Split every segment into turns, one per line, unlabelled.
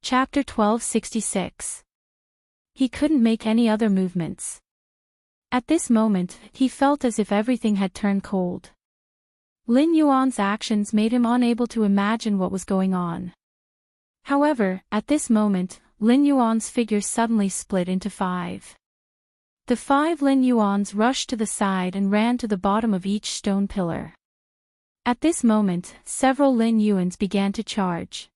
Chapter 1266. He couldn't make any other movements. At this moment, he felt as if everything had turned cold. Lin Yuan's actions made him unable to imagine what was going on. However, at this moment, Lin Yuan's figure suddenly split into 5. The 5 Lin Yuans rushed to the side and ran to the bottom of each stone pillar. At this moment, several Lin Yuans began to charge.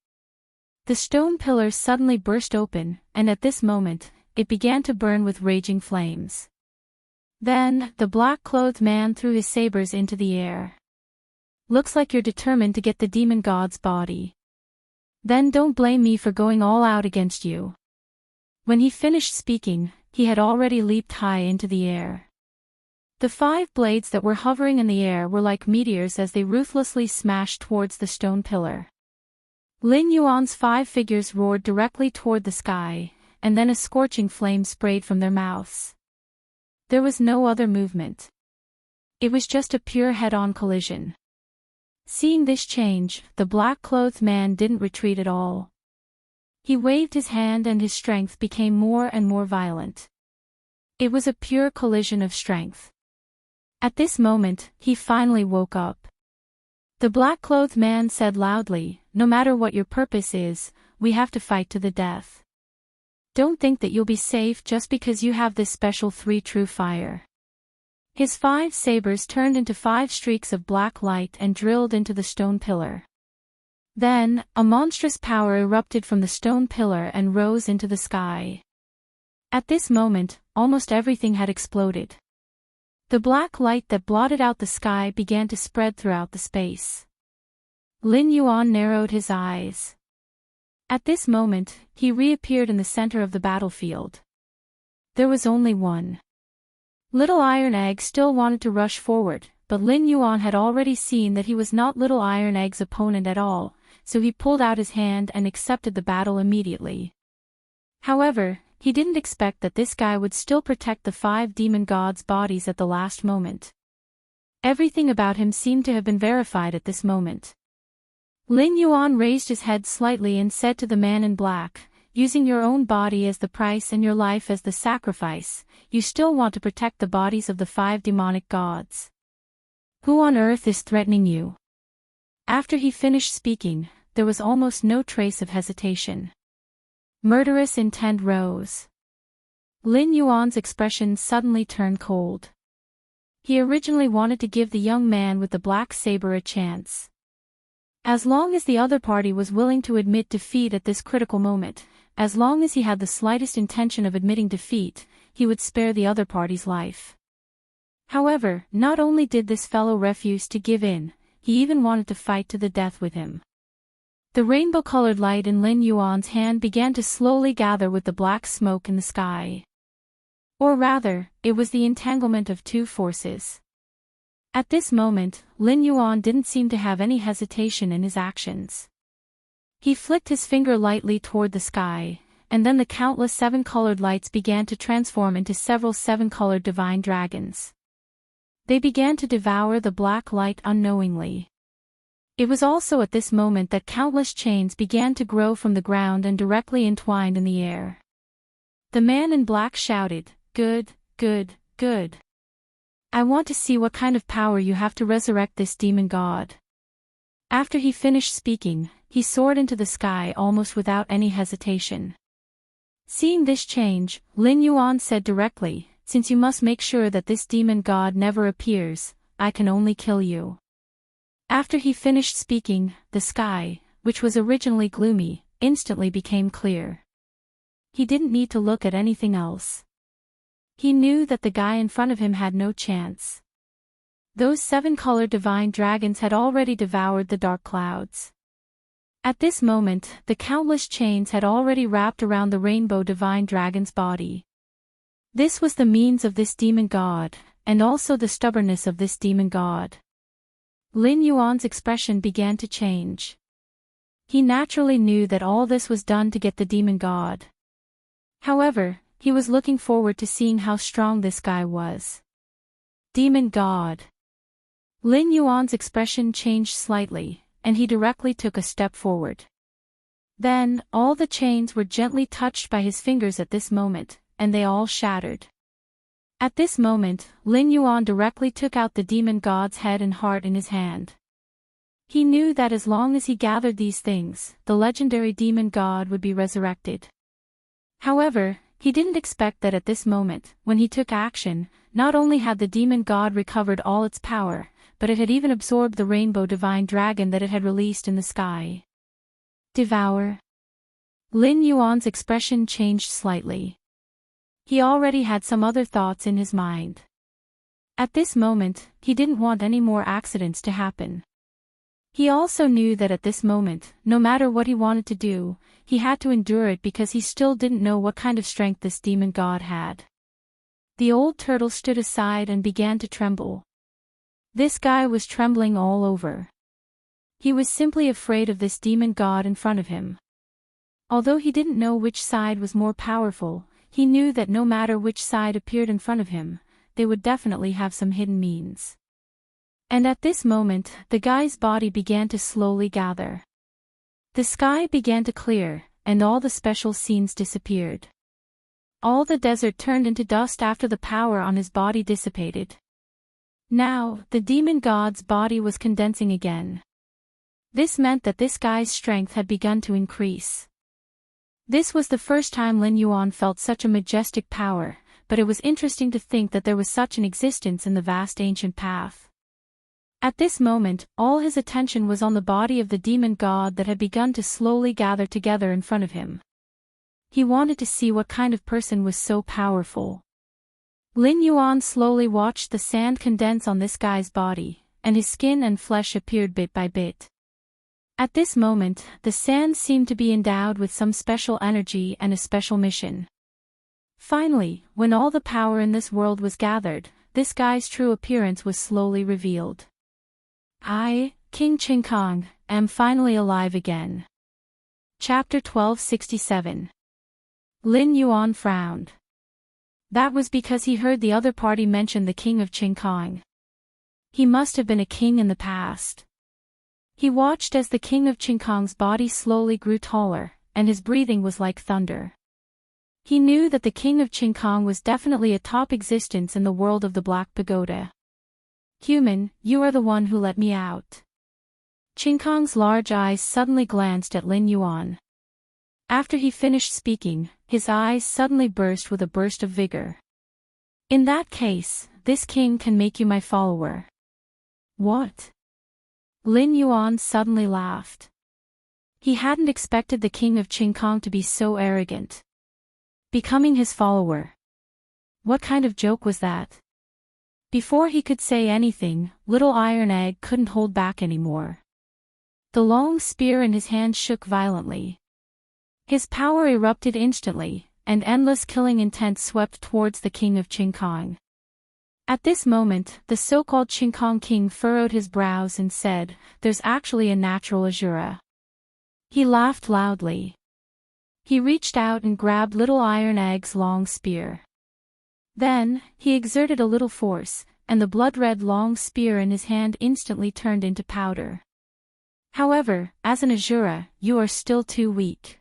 The stone pillars suddenly burst open, and at this moment, it began to burn with raging flames. Then, the black-clothed man threw his sabers into the air. "Looks like you're determined to get the demon god's body. Then don't blame me for going all out against you." When he finished speaking, he had already leaped high into the air. The 5 blades that were hovering in the air were like meteors as they ruthlessly smashed towards the stone pillar. Lin Yuan's 5 figures roared directly toward the sky, and then a scorching flame sprayed from their mouths. There was no other movement. It was just a pure head-on collision. Seeing this change, the black-clothed man didn't retreat at all. He waved his hand and his strength became more and more violent. It was a pure collision of strength. At this moment, he finally woke up. The black-clothed man said loudly, "No matter what your purpose is, we have to fight to the death. Don't think that you'll be safe just because you have this special 3 true fire." His 5 sabers turned into 5 streaks of black light and drilled into the stone pillar. Then, a monstrous power erupted from the stone pillar and rose into the sky. At this moment, almost everything had exploded. The black light that blotted out the sky began to spread throughout the space. Lin Yuan narrowed his eyes. At this moment, he reappeared in the center of the battlefield. There was only one. Little Iron Egg still wanted to rush forward, but Lin Yuan had already seen that he was not Little Iron Egg's opponent at all, so he pulled out his hand and accepted the battle immediately. However, he didn't expect that this guy would still protect the 5 demon gods' bodies at the last moment. Everything about him seemed to have been verified at this moment. Lin Yuan raised his head slightly and said to the man in black, "Using your own body as the price and your life as the sacrifice, you still want to protect the bodies of the 5 demonic gods. Who on earth is threatening you?" After he finished speaking, there was almost no trace of hesitation. Murderous intent rose. Lin Yuan's expression suddenly turned cold. He originally wanted to give the young man with the black saber a chance. As long as the other party was willing to admit defeat at this critical moment, as long as he had the slightest intention of admitting defeat, he would spare the other party's life. However, not only did this fellow refuse to give in, he even wanted to fight to the death with him. The rainbow-colored light in Lin Yuan's hand began to slowly gather with the black smoke in the sky. Or rather, it was the entanglement of 2 forces. At this moment, Lin Yuan didn't seem to have any hesitation in his actions. He flicked his finger lightly toward the sky, and then the countless 7-colored lights began to transform into several 7-colored divine dragons. They began to devour the black light unknowingly. It was also at this moment that countless chains began to grow from the ground and directly entwined in the air. The man in black shouted, "Good, good, good. I want to see what kind of power you have to resurrect this demon god." After he finished speaking, he soared into the sky almost without any hesitation. Seeing this change, Lin Yuan said directly, "Since you must make sure that this demon god never appears, I can only kill you." After he finished speaking, the sky, which was originally gloomy, instantly became clear. He didn't need to look at anything else. He knew that the guy in front of him had no chance. Those 7-colored divine dragons had already devoured the dark clouds. At this moment, the countless chains had already wrapped around the rainbow divine dragon's body. This was the means of this demon god, and also the stubbornness of this demon god. Lin Yuan's expression began to change. He naturally knew that all this was done to get the demon god. However, he was looking forward to seeing how strong this guy was. Demon god. Lin Yuan's expression changed slightly, and he directly took a step forward. Then, all the chains were gently touched by his fingers at this moment, and they all shattered. At this moment, Lin Yuan directly took out the demon god's head and heart in his hand. He knew that as long as he gathered these things, the legendary demon god would be resurrected. However, he didn't expect that at this moment, when he took action, not only had the demon god recovered all its power, but it had even absorbed the rainbow divine dragon that it had released in the sky. Devour. Lin Yuan's expression changed slightly. He already had some other thoughts in his mind. At this moment, he didn't want any more accidents to happen. He also knew that at this moment, no matter what he wanted to do, he had to endure it because he still didn't know what kind of strength this demon god had. The old turtle stood aside and began to tremble. This guy was trembling all over. He was simply afraid of this demon god in front of him. Although he didn't know which side was more powerful, he knew that no matter which side appeared in front of him, they would definitely have some hidden means. And at this moment, the guy's body began to slowly gather. The sky began to clear, and all the special scenes disappeared. All the desert turned into dust after the power on his body dissipated. Now, the demon god's body was condensing again. This meant that this guy's strength had begun to increase. This was the first time Lin Yuan felt such a majestic power, but it was interesting to think that there was such an existence in the vast ancient path. At this moment, all his attention was on the body of the demon god that had begun to slowly gather together in front of him. He wanted to see what kind of person was so powerful. Lin Yuan slowly watched the sand condense on this guy's body, and his skin and flesh appeared bit by bit. At this moment, the sand seemed to be endowed with some special energy and a special mission. Finally, when all the power in this world was gathered, this guy's true appearance was slowly revealed. I, King Qingkong, am finally alive again. Chapter 1267. Lin Yuan frowned. That was because he heard the other party mention the king of Qingkong. He must have been a king in the past. He watched as the king of Qingkong's body slowly grew taller, and his breathing was like thunder. He knew that the king of Qingkong was definitely a top existence in the world of the Black Pagoda. Human, you are the one who let me out. Qingkong's large eyes suddenly glanced at Lin Yuan. After he finished speaking, his eyes suddenly burst with a burst of vigor. In that case, this king can make you my follower. What? Lin Yuan suddenly laughed. He hadn't expected the king of Qingkong to be so arrogant. Becoming his follower. What kind of joke was that? Before he could say anything, little Iron Egg couldn't hold back anymore. The long spear in his hand shook violently. His power erupted instantly, and endless killing intent swept towards the king of Qingkong. At this moment, the so-called Qingkong king furrowed his brows and said, "There's actually a natural Azura." He laughed loudly. He reached out and grabbed little Iron Egg's long spear. Then, he exerted a little force, and the blood-red long spear in his hand instantly turned into powder. However, as an Azura, you are still too weak.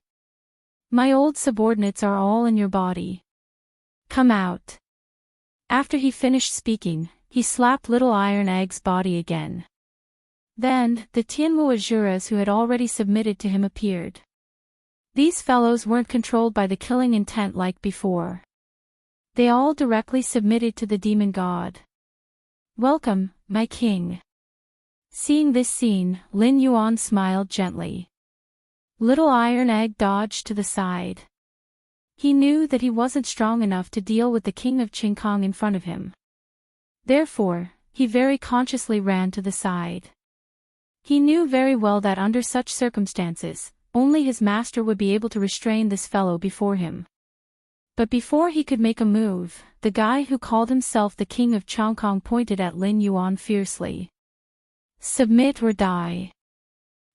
My old subordinates are all in your body. Come out. After he finished speaking, he slapped little Iron Egg's body again. Then, the Tianmu Azuras who had already submitted to him appeared. These fellows weren't controlled by the killing intent like before. They all directly submitted to the demon god. Welcome, my king. Seeing this scene, Lin Yuan smiled gently. Little Iron Egg dodged to the side. He knew that he wasn't strong enough to deal with the king of Qingkong in front of him. Therefore, he very consciously ran to the side. He knew very well that under such circumstances, only his master would be able to restrain this fellow before him. But before he could make a move, the guy who called himself the king of Qingkong pointed at Lin Yuan fiercely. Submit or die.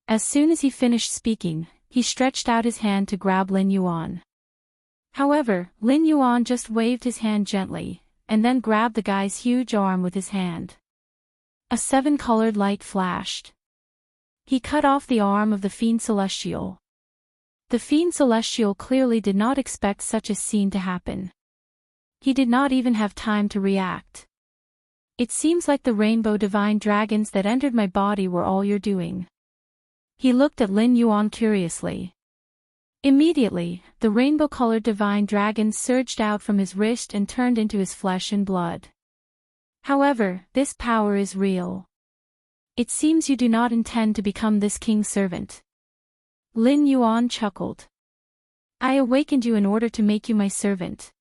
As soon as he finished speaking, he stretched out his hand to grab Lin Yuan. However, Lin Yuan just waved his hand gently, and then grabbed the guy's huge arm with his hand. A seven-colored light flashed. He cut off the arm of the fiend celestial. The fiend celestial clearly did not expect such a scene to happen. He did not even have time to react. It seems like the rainbow divine dragons that entered my body were all you're doing. He looked at Lin Yuan curiously. Immediately, the rainbow-colored divine dragons surged out from his wrist and turned into his flesh and blood. However, this power is real. It seems you do not intend to become this king's servant. Lin Yuan chuckled. I awakened you in order to make you my servant.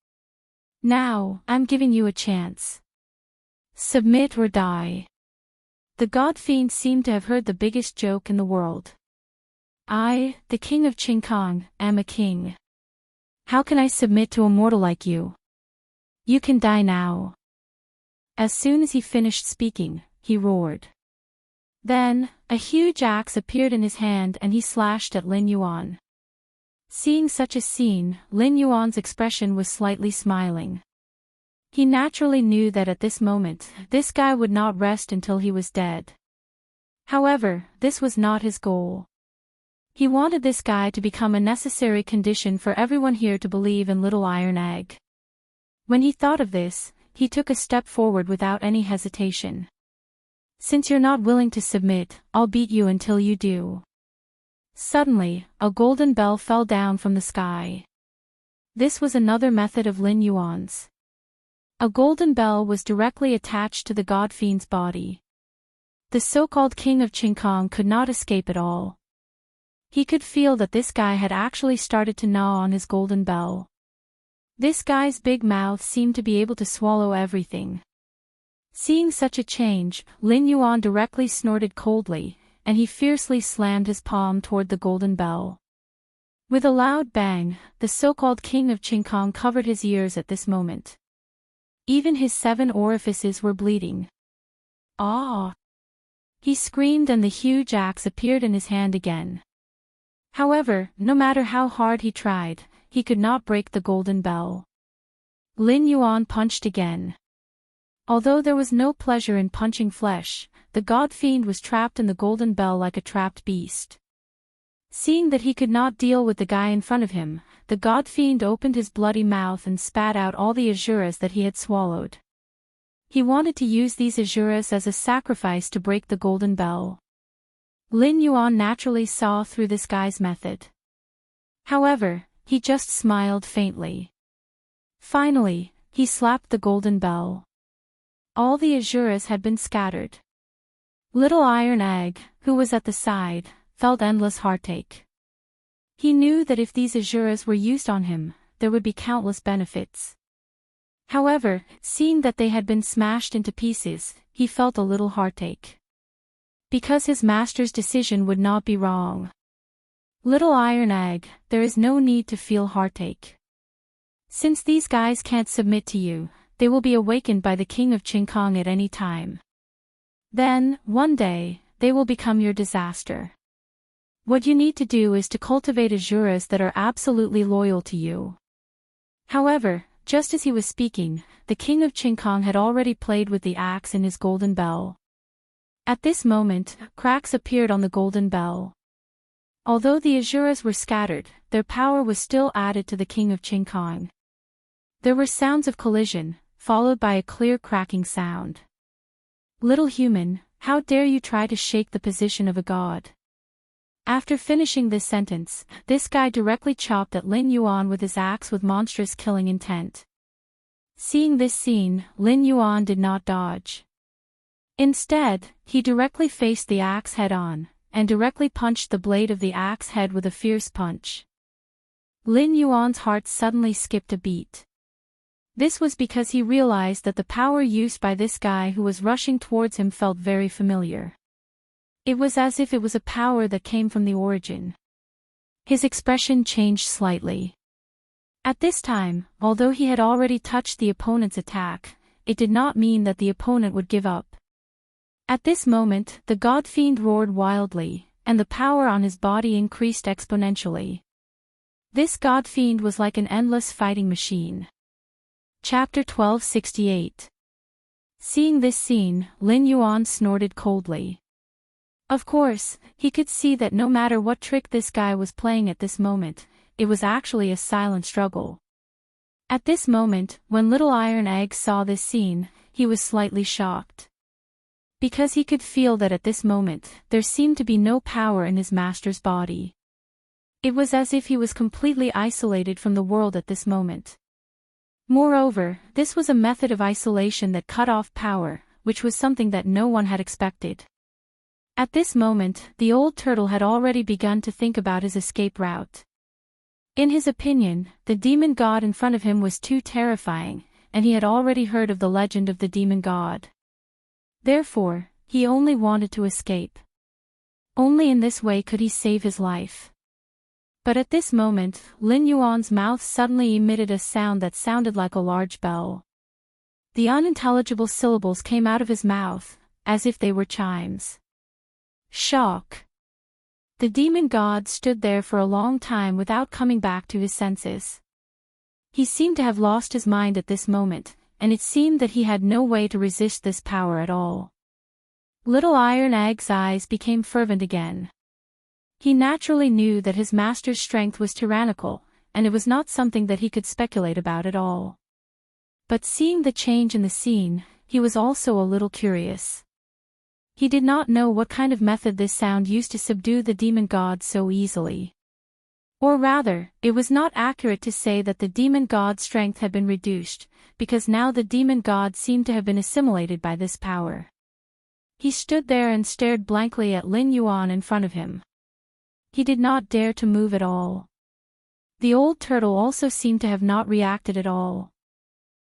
Now, I'm giving you a chance. Submit or die. The god fiend seemed to have heard the biggest joke in the world. I, the king of Qingkong, am a king. How can I submit to a mortal like you? You can die now. As soon as he finished speaking, he roared. Then, a huge axe appeared in his hand and he slashed at Lin Yuan. Seeing such a scene, Lin Yuan's expression was slightly smiling. He naturally knew that at this moment, this guy would not rest until he was dead. However, this was not his goal. He wanted this guy to become a necessary condition for everyone here to believe in Little Iron Egg. When he thought of this, he took a step forward without any hesitation. Since you're not willing to submit, I'll beat you until you do. Suddenly, a golden bell fell down from the sky. This was another method of Lin Yuan's. A golden bell was directly attached to the god fiend's body. The so-called king of Qingkong could not escape at all. He could feel that this guy had actually started to gnaw on his golden bell. This guy's big mouth seemed to be able to swallow everything. Seeing such a change, Lin Yuan directly snorted coldly, and he fiercely slammed his palm toward the golden bell. With a loud bang, the so-called king of Qingkong covered his ears at this moment. Even his 7 orifices were bleeding. Ah! He screamed and the huge axe appeared in his hand again. However, no matter how hard he tried, he could not break the golden bell. Lin Yuan punched again. Although there was no pleasure in punching flesh, the god fiend was trapped in the golden bell like a trapped beast. Seeing that he could not deal with the guy in front of him, the god fiend opened his bloody mouth and spat out all the asuras that he had swallowed. He wanted to use these asuras as a sacrifice to break the golden bell. Lin Yuan naturally saw through this guy's method. However, he just smiled faintly. Finally, he slapped the golden bell. All the asuras had been scattered. Little Iron Egg, who was at the side, felt endless heartache. He knew that if these asuras were used on him, there would be countless benefits. However, seeing that they had been smashed into pieces, he felt a little heartache. Because his master's decision would not be wrong. Little Iron Egg, there is no need to feel heartache. Since these guys can't submit to you, they will be awakened by the king of Qingkong at any time. Then, one day, they will become your disaster. What you need to do is to cultivate asuras that are absolutely loyal to you. However, just as he was speaking, the king of Qingkong had already played with the axe in his golden bell. At this moment, cracks appeared on the golden bell. Although the asuras were scattered, their power was still added to the king of Qingkong. There were sounds of collision, followed by a clear cracking sound. Little human, how dare you try to shake the position of a god? After finishing this sentence, this guy directly chopped at Lin Yuan with his axe with monstrous killing intent. Seeing this scene, Lin Yuan did not dodge. Instead, he directly faced the axe head-on, and directly punched the blade of the axe head with a fierce punch. Lin Yuan's heart suddenly skipped a beat. This was because he realized that the power used by this guy who was rushing towards him felt very familiar. It was as if it was a power that came from the origin. His expression changed slightly. At this time, although he had already touched the opponent's attack, it did not mean that the opponent would give up. At this moment, the god fiend roared wildly, and the power on his body increased exponentially. This god fiend was like an endless fighting machine. Chapter 1268. Seeing this scene, Lin Yuan snorted coldly. Of course, he could see that no matter what trick this guy was playing at this moment, it was actually a silent struggle. At this moment, when Little Iron Egg saw this scene, he was slightly shocked. Because he could feel that at this moment, there seemed to be no power in his master's body. It was as if he was completely isolated from the world at this moment. Moreover, this was a method of isolation that cut off power, which was something that no one had expected. At this moment, the old turtle had already begun to think about his escape route. In his opinion, the demon god in front of him was too terrifying, and he had already heard of the legend of the demon god. Therefore, he only wanted to escape. Only in this way could he save his life. But at this moment, Lin Yuan's mouth suddenly emitted a sound that sounded like a large bell. The unintelligible syllables came out of his mouth, as if they were chimes. Shock. The demon god stood there for a long time without coming back to his senses. He seemed to have lost his mind at this moment, and it seemed that he had no way to resist this power at all. Little Iron Egg's eyes became fervent again. He naturally knew that his master's strength was tyrannical, and it was not something that he could speculate about at all. But seeing the change in the scene, he was also a little curious. He did not know what kind of method this sound used to subdue the demon god so easily. Or rather, it was not accurate to say that the demon god's strength had been reduced, because now the demon god seemed to have been assimilated by this power. He stood there and stared blankly at Lin Yuan in front of him. He did not dare to move at all. The old turtle also seemed to have not reacted at all.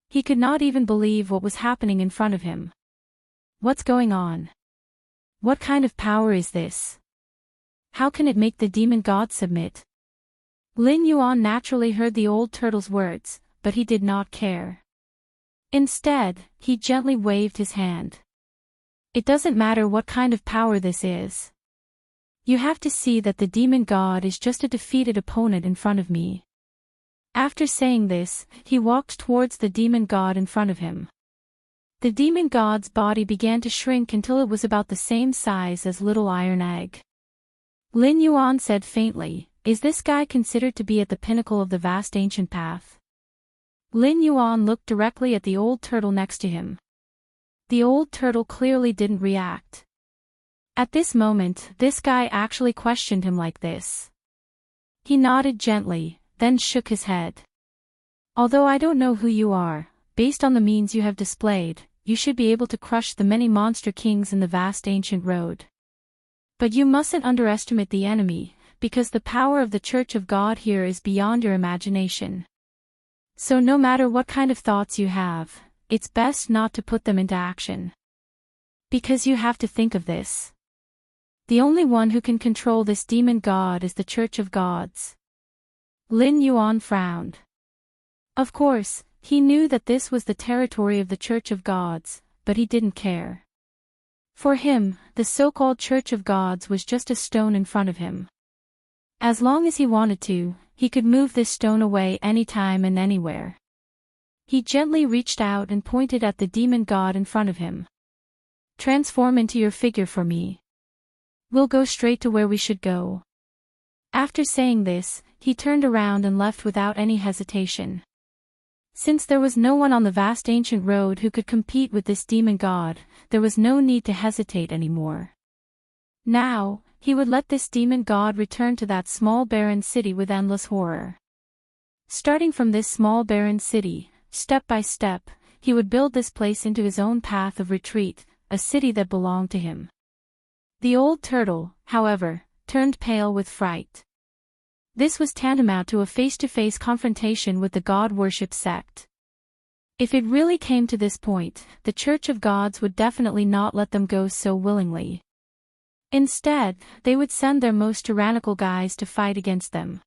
He could not even believe what was happening in front of him. What's going on? What kind of power is this? How can it make the demon god submit? Lin Yuan naturally heard the old turtle's words, but he did not care. Instead, he gently waved his hand. It doesn't matter what kind of power this is. You have to see that the demon god is just a defeated opponent in front of me. After saying this, he walked towards the demon god in front of him. The demon god's body began to shrink until it was about the same size as Little Iron Egg. Lin Yuan said faintly, "Is this guy considered to be at the pinnacle of the vast ancient path?" Lin Yuan looked directly at the old turtle next to him. The old turtle clearly didn't react. At this moment, this guy actually questioned him like this. He nodded gently, then shook his head. "Although I don't know who you are, based on the means you have displayed, you should be able to crush the many monster kings in the vast ancient road. But you mustn't underestimate the enemy, because the power of the Church of God here is beyond your imagination. So no matter what kind of thoughts you have, it's best not to put them into action. Because you have to think of this. The only one who can control this demon god is the Church of Gods." Lin Yuan frowned. Of course, he knew that this was the territory of the Church of Gods, but he didn't care. For him, the so-called Church of Gods was just a stone in front of him. As long as he wanted to, he could move this stone away anytime and anywhere. He gently reached out and pointed at the demon god in front of him. "Transform into your figure for me. We'll go straight to where we should go." After saying this, he turned around and left without any hesitation. Since there was no one on the vast ancient road who could compete with this demon god, there was no need to hesitate anymore. Now, he would let this demon god return to that small barren city with endless horror. Starting from this small barren city, step by step, he would build this place into his own path of retreat, a city that belonged to him. The old turtle, however, turned pale with fright. This was tantamount to a face-to-face confrontation with the god-worship sect. If it really came to this point, the Church of Gods would definitely not let them go so willingly. Instead, they would send their most tyrannical guys to fight against them.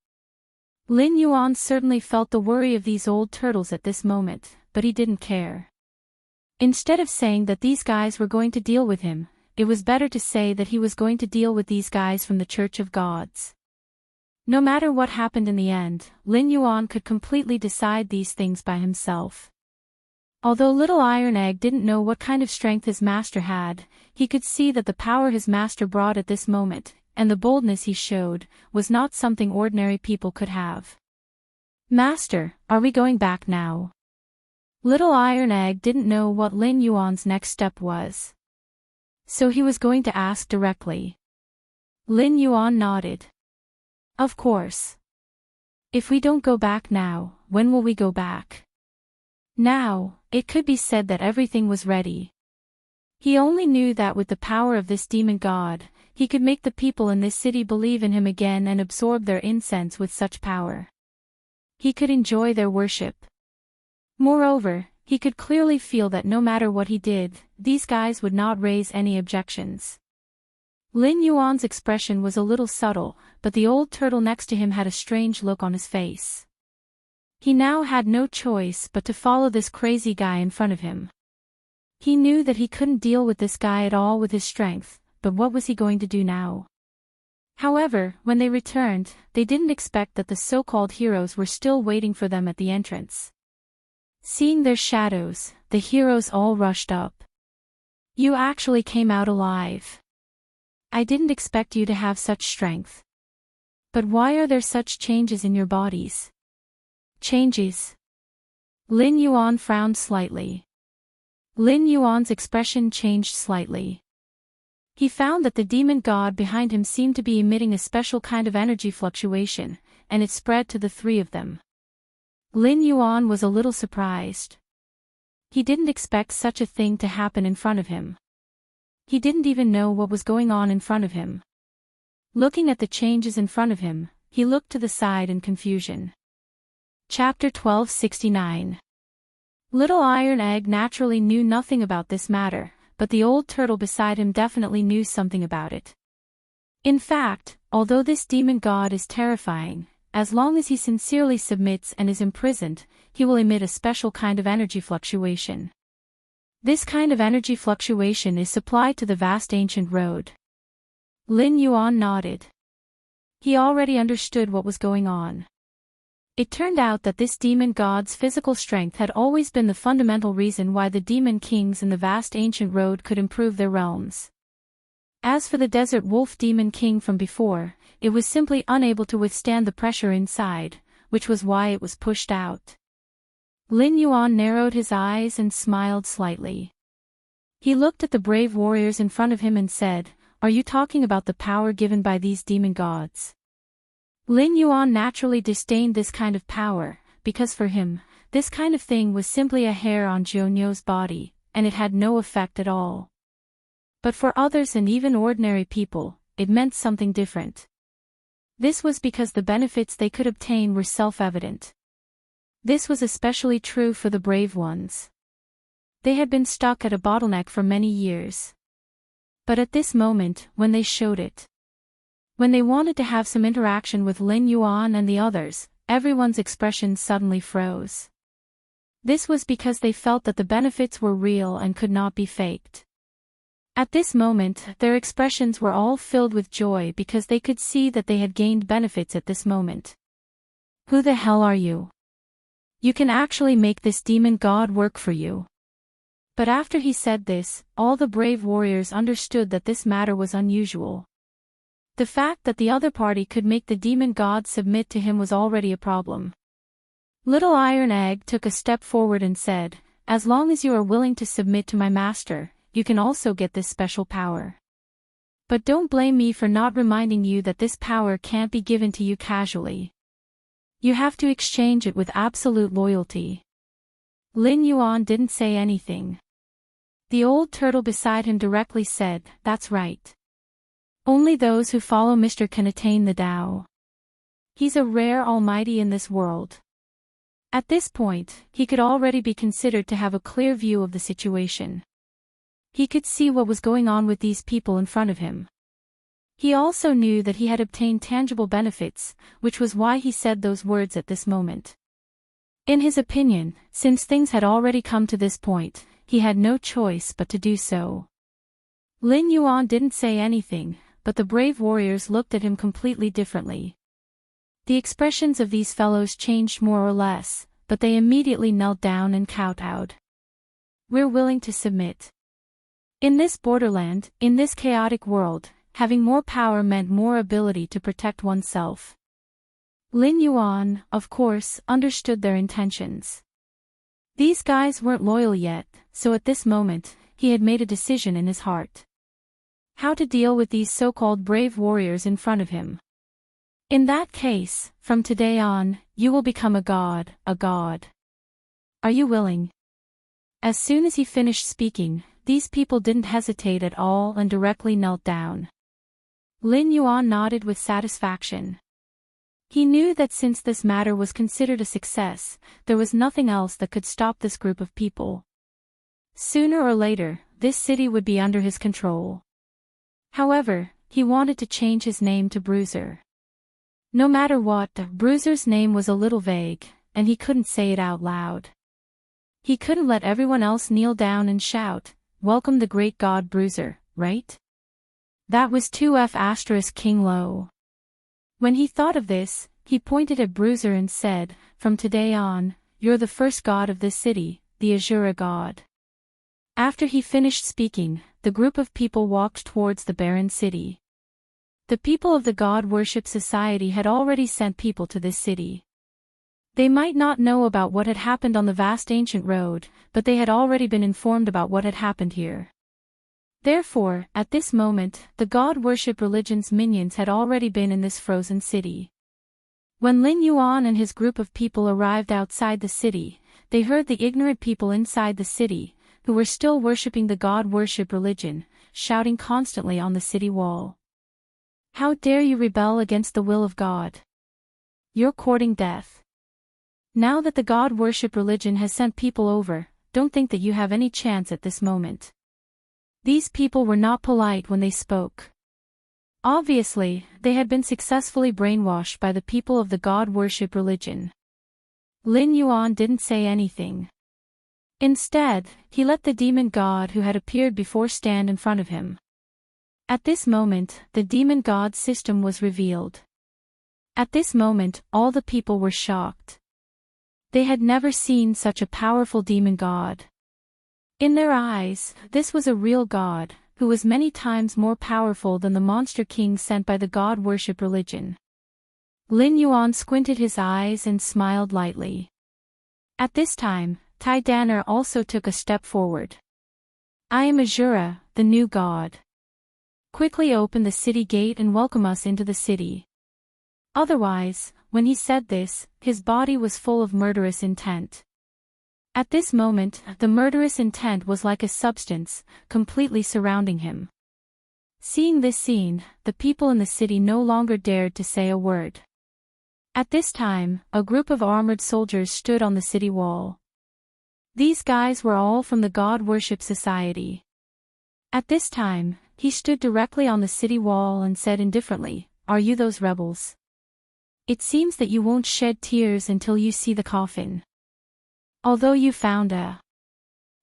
Lin Yuan certainly felt the worry of these old turtles at this moment, but he didn't care. Instead of saying that these guys were going to deal with him, it was better to say that he was going to deal with these guys from the Church of Gods. No matter what happened in the end, Lin Yuan could completely decide these things by himself. Although Little Iron Egg didn't know what kind of strength his master had, he could see that the power his master brought at this moment, and the boldness he showed, was not something ordinary people could have. "Master, are we going back now?" Little Iron Egg didn't know what Lin Yuan's next step was, so he was going to ask directly. Lin Yuan nodded. "Of course. If we don't go back now, when will we go back?" Now, it could be said that everything was ready. He only knew that with the power of this demon god, he could make the people in this city believe in him again and absorb their incense with such power. He could enjoy their worship. Moreover, he could clearly feel that no matter what he did, these guys would not raise any objections. Lin Yuan's expression was a little subtle, but the old turtle next to him had a strange look on his face. He now had no choice but to follow this crazy guy in front of him. He knew that he couldn't deal with this guy at all with his strength, but what was he going to do now? However, when they returned, they didn't expect that the so-called heroes were still waiting for them at the entrance. Seeing their shadows, the heroes all rushed up. "You actually came out alive. I didn't expect you to have such strength. But why are there such changes in your bodies?" "Changes?" Lin Yuan frowned slightly. Lin Yuan's expression changed slightly. He found that the demon god behind him seemed to be emitting a special kind of energy fluctuation, and it spread to the three of them. Lin Yuan was a little surprised. He didn't expect such a thing to happen in front of him. He didn't even know what was going on in front of him. Looking at the changes in front of him, he looked to the side in confusion. Chapter 1269. Little Iron Egg naturally knew nothing about this matter, but the old turtle beside him definitely knew something about it. In fact, although this demon god is terrifying, as long as he sincerely submits and is imprisoned, he will emit a special kind of energy fluctuation. This kind of energy fluctuation is supplied to the vast ancient road. Lin Yuan nodded. He already understood what was going on. It turned out that this demon god's physical strength had always been the fundamental reason why the demon kings in the vast ancient road could improve their realms. As for the desert wolf demon king from before, it was simply unable to withstand the pressure inside, which was why it was pushed out. Lin Yuan narrowed his eyes and smiled slightly. He looked at the brave warriors in front of him and said, "Are you talking about the power given by these demon gods?" Lin Yuan naturally disdained this kind of power, because for him, this kind of thing was simply a hair on Jianyo's body, and it had no effect at all. But for others and even ordinary people, it meant something different. This was because the benefits they could obtain were self-evident. This was especially true for the brave ones. They had been stuck at a bottleneck for many years. But at this moment, when they showed it, when they wanted to have some interaction with Lin Yuan and the others, everyone's expression suddenly froze. This was because they felt that the benefits were real and could not be faked. At this moment, their expressions were all filled with joy because they could see that they had gained benefits at this moment. "Who the hell are you? You can actually make this demon god work for you." But after he said this, all the brave warriors understood that this matter was unusual. The fact that the other party could make the demon god submit to him was already a problem. Little Iron Egg took a step forward and said, "As long as you are willing to submit to my master, you can also get this special power. But don't blame me for not reminding you that this power can't be given to you casually. You have to exchange it with absolute loyalty." Lin Yuan didn't say anything. The old turtle beside him directly said, "That's right. Only those who follow Mr. can attain the Tao. He's a rare almighty in this world." At this point, he could already be considered to have a clear view of the situation. He could see what was going on with these people in front of him. He also knew that he had obtained tangible benefits, which was why he said those words at this moment. In his opinion, since things had already come to this point, he had no choice but to do so. Lin Yuan didn't say anything, but the brave warriors looked at him completely differently. The expressions of these fellows changed more or less, but they immediately knelt down and kowtowed. we're willing to submit. In this borderland, in this chaotic world, having more power meant more ability to protect oneself. Lin Yuan, of course, understood their intentions. These guys weren't loyal yet, so at this moment, he had made a decision in his heart. How to deal with these so-called brave warriors in front of him. In that case, from today on, you will become a god, a god. Are you willing? As soon as he finished speaking, these people didn't hesitate at all and directly knelt down. Lin Yuan nodded with satisfaction. He knew that since this matter was considered a success, there was nothing else that could stop this group of people. Sooner or later, this city would be under his control. However, he wanted to change his name to Bruiser. No matter what, Bruiser's name was a little vague, and he couldn't say it out loud. He couldn't let everyone else kneel down and shout, "Welcome the great god Bruiser," right? That was 2F** King Lo. When he thought of this, he pointed at Bruiser and said, "From today on, you're the first god of this city, the Azura god." After he finished speaking, the group of people walked towards the barren city. The people of the God Worship Society had already sent people to this city. They might not know about what had happened on the vast ancient road, but they had already been informed about what had happened here. Therefore, at this moment, the God Worship religion's minions had already been in this frozen city. When Lin Yuan and his group of people arrived outside the city, they heard the ignorant people inside the city, who were still worshipping the God Worship religion, shouting constantly on the city wall. "How dare you rebel against the will of God? You're courting death. Now that the God Worship religion has sent people over, don't think that you have any chance at this moment." These people were not polite when they spoke. Obviously, they had been successfully brainwashed by the people of the God Worship religion. Lin Yuan didn't say anything. Instead, he let the demon god who had appeared before stand in front of him. At this moment, the demon god system was revealed. At this moment, all the people were shocked. They had never seen such a powerful demon god. In their eyes, this was a real god, who was many times more powerful than the monster king sent by the God Worship religion. Lin Yuan squinted his eyes and smiled lightly. At this time, Tai Danner also took a step forward. "I am Azura, the new god. Quickly open the city gate and welcome us into the city." Otherwise, when he said this, his body was full of murderous intent. At this moment, the murderous intent was like a substance, completely surrounding him. Seeing this scene, the people in the city no longer dared to say a word. At this time, a group of armored soldiers stood on the city wall. These guys were all from the God Worship Society. At this time, he stood directly on the city wall and said indifferently, "Are you those rebels? It seems that you won't shed tears until you see the coffin. Although you found a..."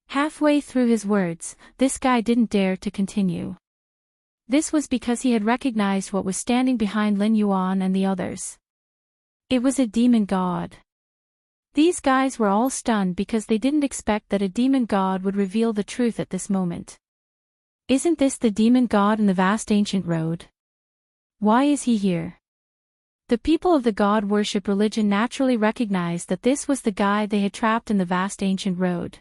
Halfway through his words, this guy didn't dare to continue. This was because he had recognized what was standing behind Lin Yuan and the others. It was a demon god. These guys were all stunned because they didn't expect that a demon god would reveal the truth at this moment. "Isn't this the demon god in the vast ancient road? Why is he here?" The people of the God Worship religion naturally recognized that this was the guy they had trapped in the vast ancient road.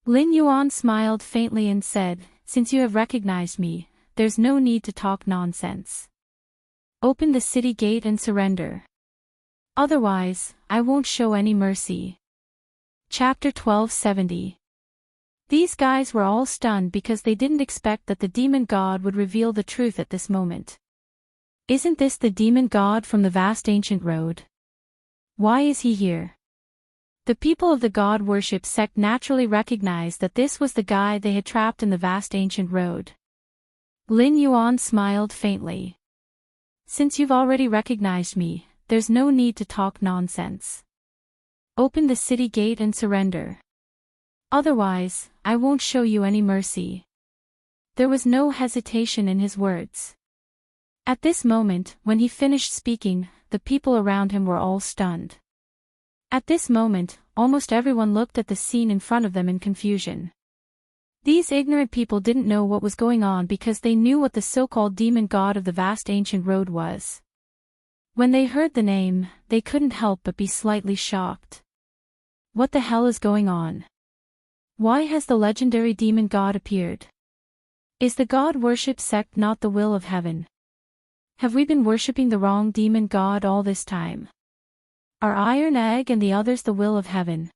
Lin Yuan smiled faintly and said, "Since you have recognized me, there's no need to talk nonsense. Open the city gate and surrender. Otherwise, I won't show any mercy." Chapter 1270. These guys were all stunned because they didn't expect that the demon god would reveal the truth at this moment. "Isn't this the demon god from the vast ancient road? Why is he here?" The people of the God Worship sect naturally recognized that this was the guy they had trapped in the vast ancient road. Lin Yuan smiled faintly. "Since you've already recognized me, there's no need to talk nonsense. Open the city gate and surrender. Otherwise, I won't show you any mercy." There was no hesitation in his words. At this moment, when he finished speaking, the people around him were all stunned. At this moment, almost everyone looked at the scene in front of them in confusion. These ignorant people didn't know what was going on because they knew what the so-called demon god of the vast ancient road was. When they heard the name, they couldn't help but be slightly shocked. What the hell is going on? Why has the legendary demon god appeared? Is the god worship sect not the will of heaven? Have we been worshipping the wrong demon god all this time? Are Iron Egg and the others the will of heaven?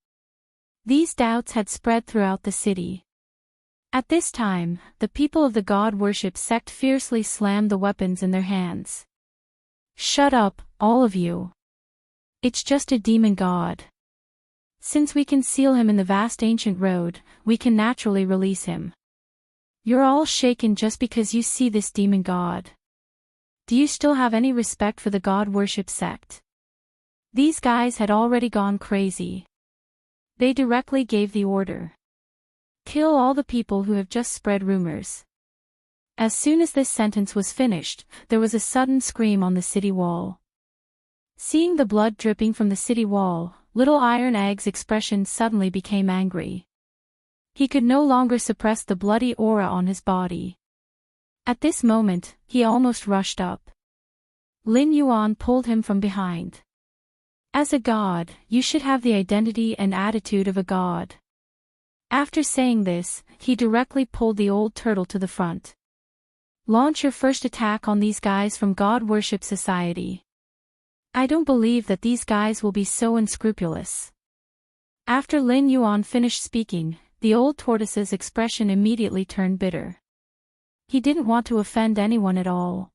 These doubts had spread throughout the city. At this time, the people of the god worship sect fiercely slammed the weapons in their hands. Shut up, all of you. It's just a demon god. Since we can seal him in the vast ancient road, we can naturally release him. You're all shaken just because you see this demon god. Do you still have any respect for the god worship sect? These guys had already gone crazy. They directly gave the order. Kill all the people who have just spread rumors. As soon as this sentence was finished, there was a sudden scream on the city wall. Seeing the blood dripping from the city wall, Little Iron Egg's expression suddenly became angry. He could no longer suppress the bloody aura on his body. At this moment, he almost rushed up. Lin Yuan pulled him from behind. As a god, you should have the identity and attitude of a god. After saying this, he directly pulled the old turtle to the front. Launch your first attack on these guys from God Worship Society. I don't believe that these guys will be so unscrupulous. After Lin Yuan finished speaking, the old tortoise's expression immediately turned bitter. He didn't want to offend anyone at all.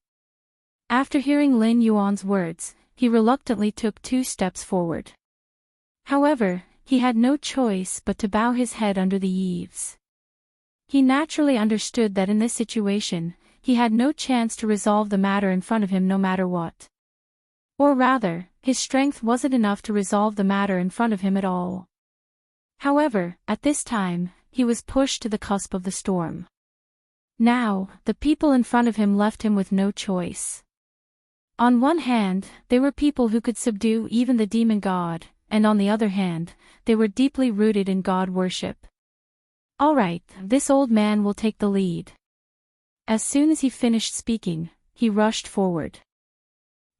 After hearing Lin Yuan's words, he reluctantly took 2 steps forward. However, he had no choice but to bow his head under the eaves. He naturally understood that in this situation, he had no chance to resolve the matter in front of him no matter what. Or rather, his strength wasn't enough to resolve the matter in front of him at all. However, at this time, he was pushed to the cusp of the storm. Now, the people in front of him left him with no choice. On one hand, they were people who could subdue even the demon god, and on the other hand, they were deeply rooted in god worship. Alright, this old man will take the lead. As soon as he finished speaking, he rushed forward.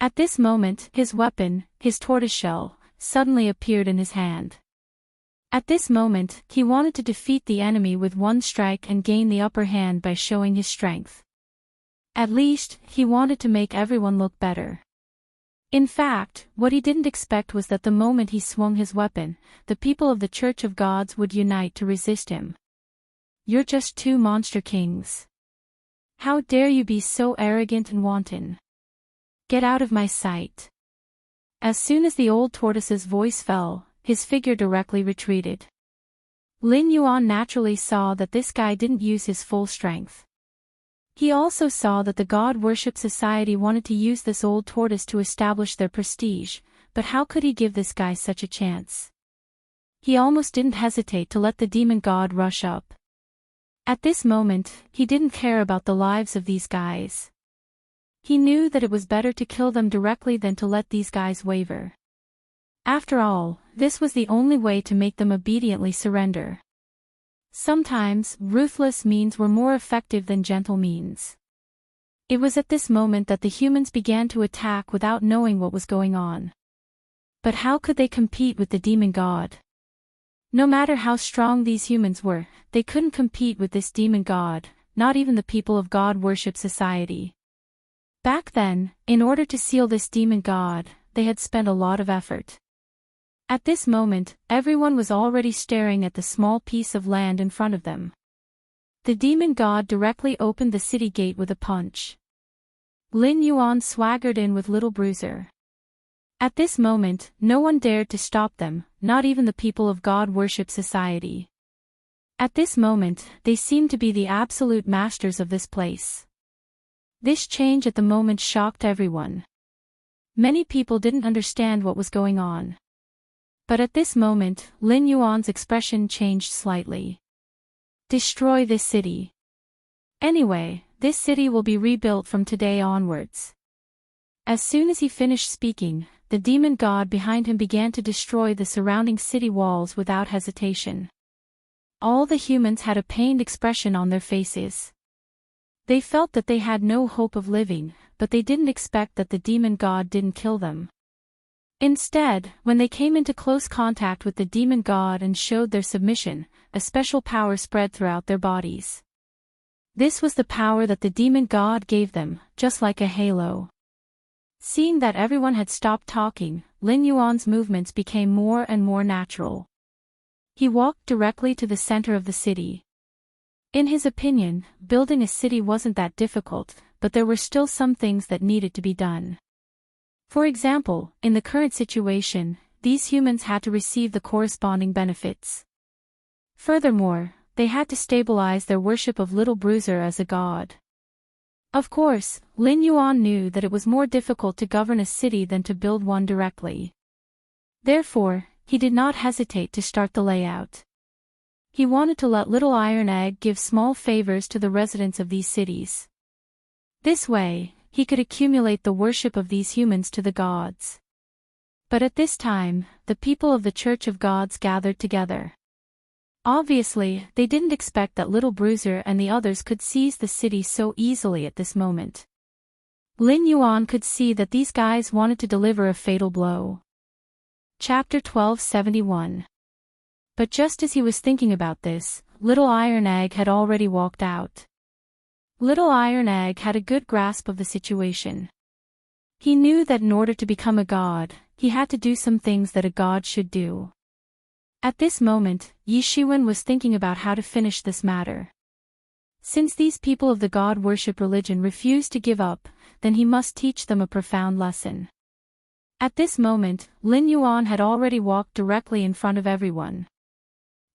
At this moment, his weapon, his tortoiseshell, suddenly appeared in his hand. At this moment, he wanted to defeat the enemy with one strike and gain the upper hand by showing his strength. At least, he wanted to make everyone look better. In fact, what he didn't expect was that the moment he swung his weapon, the people of the Church of Gods would unite to resist him. You're just 2 monster kings. How dare you be so arrogant and wanton? Get out of my sight. As soon as the old tortoise's voice fell, his figure directly retreated. Lin Yuan naturally saw that this guy didn't use his full strength. He also saw that the God Worship Society wanted to use this old tortoise to establish their prestige, but how could he give this guy such a chance? He almost didn't hesitate to let the demon god rush up. At this moment, he didn't care about the lives of these guys. He knew that it was better to kill them directly than to let these guys waver. After all, this was the only way to make them obediently surrender. Sometimes, ruthless means were more effective than gentle means. It was at this moment that the humans began to attack without knowing what was going on. But how could they compete with the demon god? No matter how strong these humans were, they couldn't compete with this demon god, not even the people of God Worship Society. Back then, in order to seal this demon god, they had spent a lot of effort. At this moment, everyone was already staring at the small piece of land in front of them. The demon god directly opened the city gate with a punch. Lin Yuan swaggered in with Little Bruiser. At this moment, no one dared to stop them, not even the people of God Worship Society. At this moment, they seemed to be the absolute masters of this place. This change at the moment shocked everyone. Many people didn't understand what was going on. But at this moment, Lin Yuan's expression changed slightly. Destroy this city. Anyway, this city will be rebuilt from today onwards. As soon as he finished speaking, the demon god behind him began to destroy the surrounding city walls without hesitation. All the humans had a pained expression on their faces. They felt that they had no hope of living, but they didn't expect that the demon god didn't kill them. Instead, when they came into close contact with the demon god and showed their submission, a special power spread throughout their bodies. This was the power that the demon god gave them, just like a halo. Seeing that everyone had stopped talking, Lin Yuan's movements became more and more natural. He walked directly to the center of the city. In his opinion, building a city wasn't that difficult, but there were still some things that needed to be done. For example, in the current situation, these humans had to receive the corresponding benefits. Furthermore, they had to stabilize their worship of Little Bruiser as a god. Of course, Lin Yuan knew that it was more difficult to govern a city than to build one directly. Therefore, he did not hesitate to start the layout. He wanted to let Little Iron Egg give small favors to the residents of these cities. This way, he could accumulate the worship of these humans to the gods. But at this time, the people of the Church of Gods gathered together. Obviously, they didn't expect that Little Bruiser and the others could seize the city so easily at this moment. Lin Yuan could see that these guys wanted to deliver a fatal blow. Chapter 1271. But just as he was thinking about this, Little Iron Egg had already walked out. Little Iron Egg had a good grasp of the situation. He knew that in order to become a god, he had to do some things that a god should do. At this moment, Yi Shiwen was thinking about how to finish this matter. Since these people of the god worship religion refused to give up, then he must teach them a profound lesson. At this moment, Lin Yuan had already walked directly in front of everyone.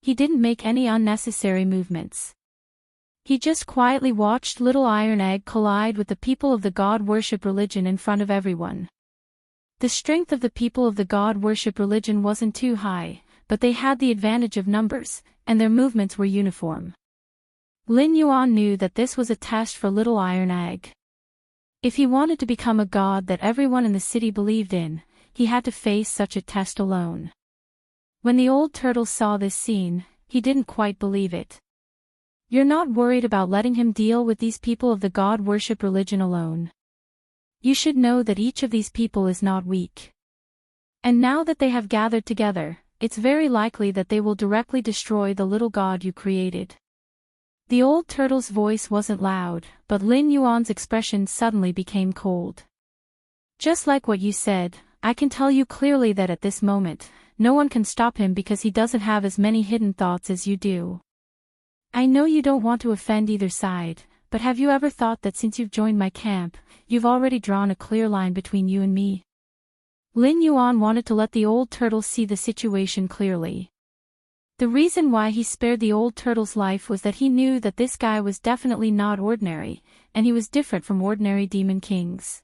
He didn't make any unnecessary movements. He just quietly watched Little Iron Egg collide with the people of the god worship religion in front of everyone. The strength of the people of the god worship religion wasn't too high, but they had the advantage of numbers, and their movements were uniform. Lin Yuan knew that this was a test for Little Iron Egg. If he wanted to become a god that everyone in the city believed in, he had to face such a test alone. When the old turtle saw this scene, he didn't quite believe it. You're not worried about letting him deal with these people of the god worship religion alone. You should know that each of these people is not weak. And now that they have gathered together, it's very likely that they will directly destroy the little god you created. The old turtle's voice wasn't loud, but Lin Yuan's expression suddenly became cold. Just like what you said, I can tell you clearly that at this moment, no one can stop him because he doesn't have as many hidden thoughts as you do. I know you don't want to offend either side, but have you ever thought that since you've joined my camp, you've already drawn a clear line between you and me? Lin Yuan wanted to let the old turtle see the situation clearly. The reason why he spared the old turtle's life was that he knew that this guy was definitely not ordinary, and he was different from ordinary demon kings.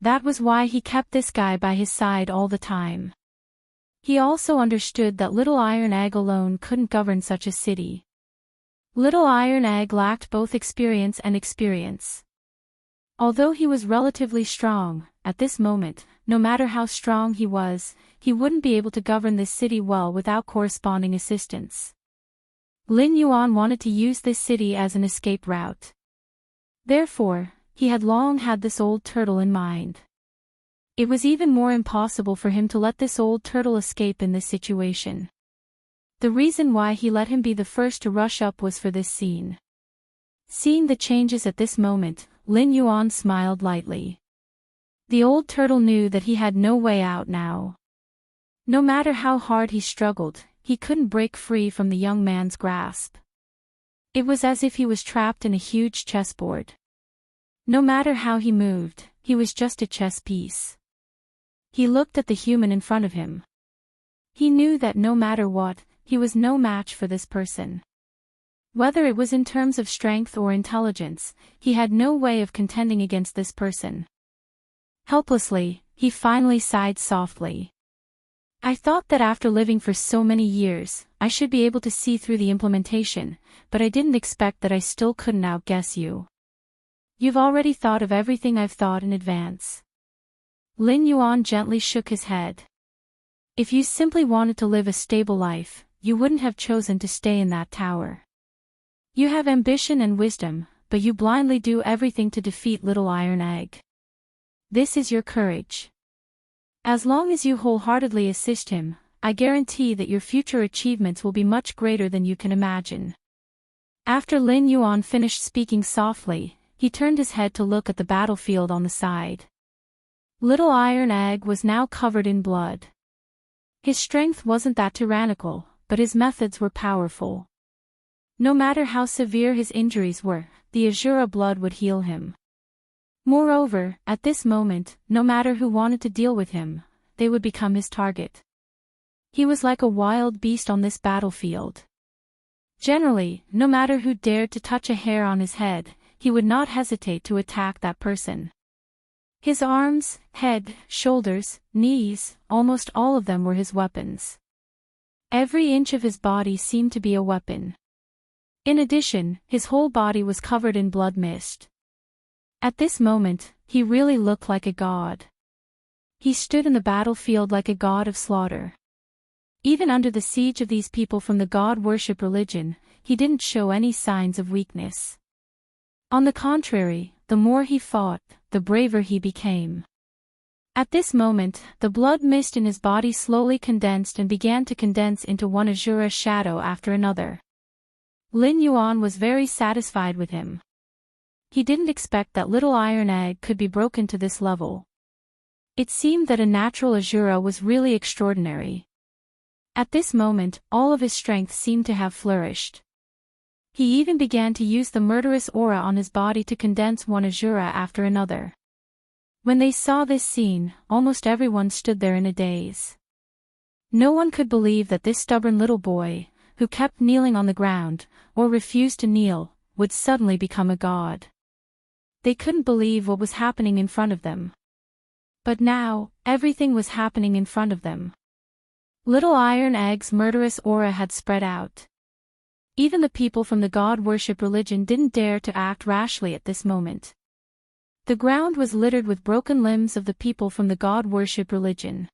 That was why he kept this guy by his side all the time. He also understood that Little Iron Egg alone couldn't govern such a city. Little Iron Egg lacked both experience and experience. Although he was relatively strong, at this moment, no matter how strong he was, he wouldn't be able to govern this city well without corresponding assistance. Lin Yuan wanted to use this city as an escape route. Therefore, he had long had this old turtle in mind. It was even more impossible for him to let this old turtle escape in this situation. The reason why he let him be the first to rush up was for this scene. Seeing the changes at this moment, Lin Yuan smiled lightly. The old turtle knew that he had no way out now. No matter how hard he struggled, he couldn't break free from the young man's grasp. It was as if he was trapped in a huge chessboard. No matter how he moved, he was just a chess piece. He looked at the human in front of him. He knew that no matter what, he was no match for this person. Whether it was in terms of strength or intelligence, he had no way of contending against this person. Helplessly, he finally sighed softly. I thought that after living for so many years, I should be able to see through the implementation, but I didn't expect that I still couldn't outguess you. You've already thought of everything I've thought in advance. Lin Yuan gently shook his head. If you simply wanted to live a stable life, you wouldn't have chosen to stay in that tower. You have ambition and wisdom, but you blindly do everything to defeat Little Iron Egg. This is your courage. As long as you wholeheartedly assist him, I guarantee that your future achievements will be much greater than you can imagine. After Lin Yuan finished speaking softly, he turned his head to look at the battlefield on the side. Little Iron Egg was now covered in blood. His strength wasn't that tyrannical, but his methods were powerful. No matter how severe his injuries were, the Azura blood would heal him. Moreover, at this moment, no matter who wanted to deal with him, they would become his target. He was like a wild beast on this battlefield. Generally, no matter who dared to touch a hair on his head, he would not hesitate to attack that person. His arms, head, shoulders, knees, almost all of them were his weapons. Every inch of his body seemed to be a weapon. In addition, his whole body was covered in blood mist. At this moment, he really looked like a god. He stood in the battlefield like a god of slaughter. Even under the siege of these people from the god-worship religion, he didn't show any signs of weakness. On the contrary, the more he fought, the braver he became. At this moment, the blood mist in his body slowly condensed and began to condense into one Azura shadow after another. Lin Yuan was very satisfied with him. He didn't expect that Little Iron Egg could be broken to this level. It seemed that a natural Azura was really extraordinary. At this moment, all of his strength seemed to have flourished. He even began to use the murderous aura on his body to condense one Azura after another. When they saw this scene, almost everyone stood there in a daze. No one could believe that this stubborn little boy, who kept kneeling on the ground, or refused to kneel, would suddenly become a god. They couldn't believe what was happening in front of them. But now, everything was happening in front of them. Little Iron Egg's murderous aura had spread out. Even the people from the god-worship religion didn't dare to act rashly at this moment. The ground was littered with broken limbs of the people from the god-worship religion.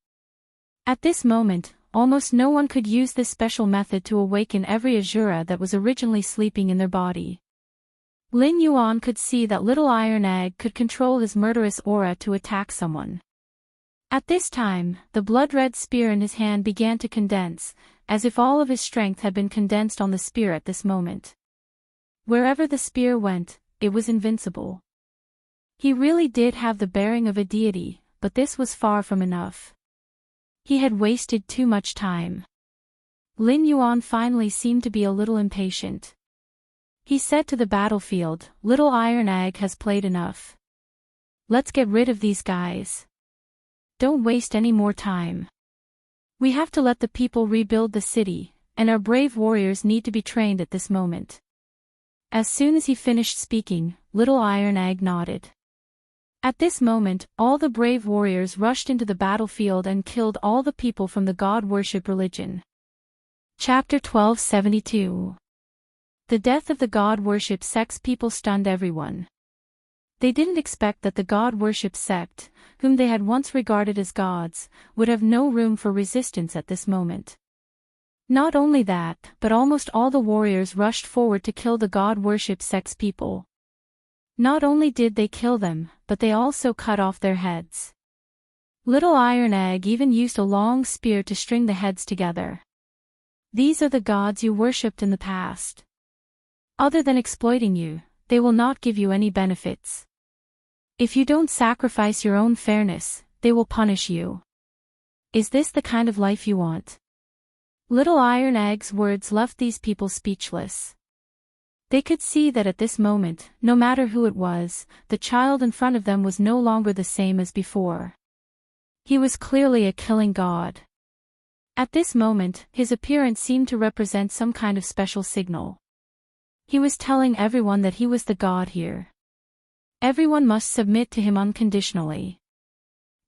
At this moment, almost no one could use this special method to awaken every Azura that was originally sleeping in their body. Lin Yuan could see that Little Iron Egg could control his murderous aura to attack someone. At this time, the blood-red spear in his hand began to condense, as if all of his strength had been condensed on the spear at this moment. Wherever the spear went, it was invincible. He really did have the bearing of a deity, but this was far from enough. He had wasted too much time. Lin Yuan finally seemed to be a little impatient. He said to the battlefield, "Little Iron Egg has played enough. Let's get rid of these guys. Don't waste any more time. We have to let the people rebuild the city, and our brave warriors need to be trained at this moment." As soon as he finished speaking, Little Iron Egg nodded. At this moment, all the brave warriors rushed into the battlefield and killed all the people from the god-worship religion. Chapter 1272. The death of the god-worship sect's people stunned everyone. They didn't expect that the god-worship sect, whom they had once regarded as gods, would have no room for resistance at this moment. Not only that, but almost all the warriors rushed forward to kill the god-worship sect's people. Not only did they kill them, but they also cut off their heads. Little Iron Egg even used a long spear to string the heads together. These are the gods you worshipped in the past. Other than exploiting you, they will not give you any benefits. If you don't sacrifice your own fairness, they will punish you. Is this the kind of life you want? Little Iron Egg's words left these people speechless. They could see that at this moment, no matter who it was, the child in front of them was no longer the same as before. He was clearly a killing god. At this moment, his appearance seemed to represent some kind of special signal. He was telling everyone that he was the god here. Everyone must submit to him unconditionally.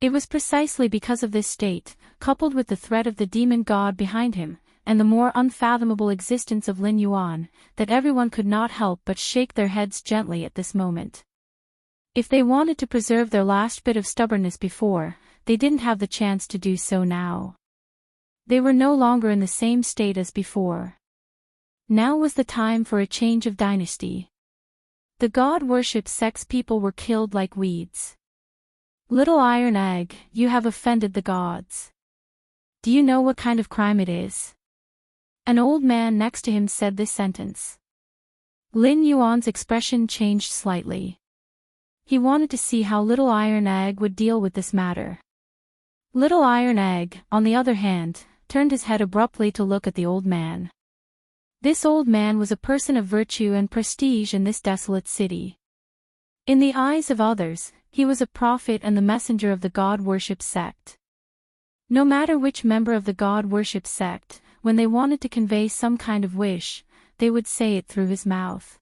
It was precisely because of this state, coupled with the threat of the demon god behind him, and the more unfathomable existence of Lin Yuan, that everyone could not help but shake their heads gently at this moment. If they wanted to preserve their last bit of stubbornness before, they didn't have the chance to do so now. They were no longer in the same state as before. Now was the time for a change of dynasty. The God-worship sect's people were killed like weeds. Little iron egg, you have offended the gods. Do you know what kind of crime it is? An old man next to him said this sentence. Lin Yuan's expression changed slightly. He wanted to see how Little Iron Egg would deal with this matter. Little Iron Egg, on the other hand, turned his head abruptly to look at the old man. This old man was a person of virtue and prestige in this desolate city. In the eyes of others, he was a prophet and the messenger of the God-worship sect. No matter which member of the God-worship sect, when they wanted to convey some kind of wish, they would say it through his mouth.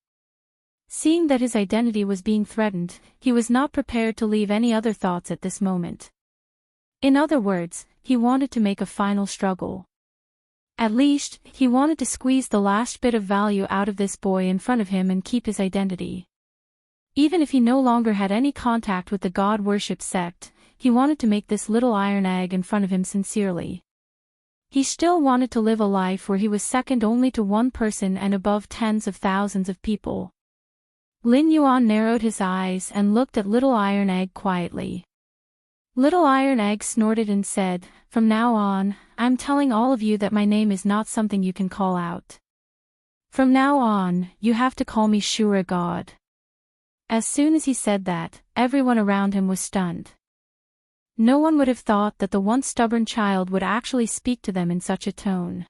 Seeing that his identity was being threatened, he was not prepared to leave any other thoughts at this moment. In other words, he wanted to make a final struggle. At least, he wanted to squeeze the last bit of value out of this boy in front of him and keep his identity. Even if he no longer had any contact with the God-worship sect, he wanted to make this little iron egg in front of him sincerely. He still wanted to live a life where he was second only to one person and above tens of thousands of people. Lin Yuan narrowed his eyes and looked at Little Iron Egg quietly. Little Iron Egg snorted and said, "From now on, I'm telling all of you that my name is not something you can call out. From now on, you have to call me Shura God." As soon as he said that, everyone around him was stunned. No one would have thought that the once stubborn child would actually speak to them in such a tone.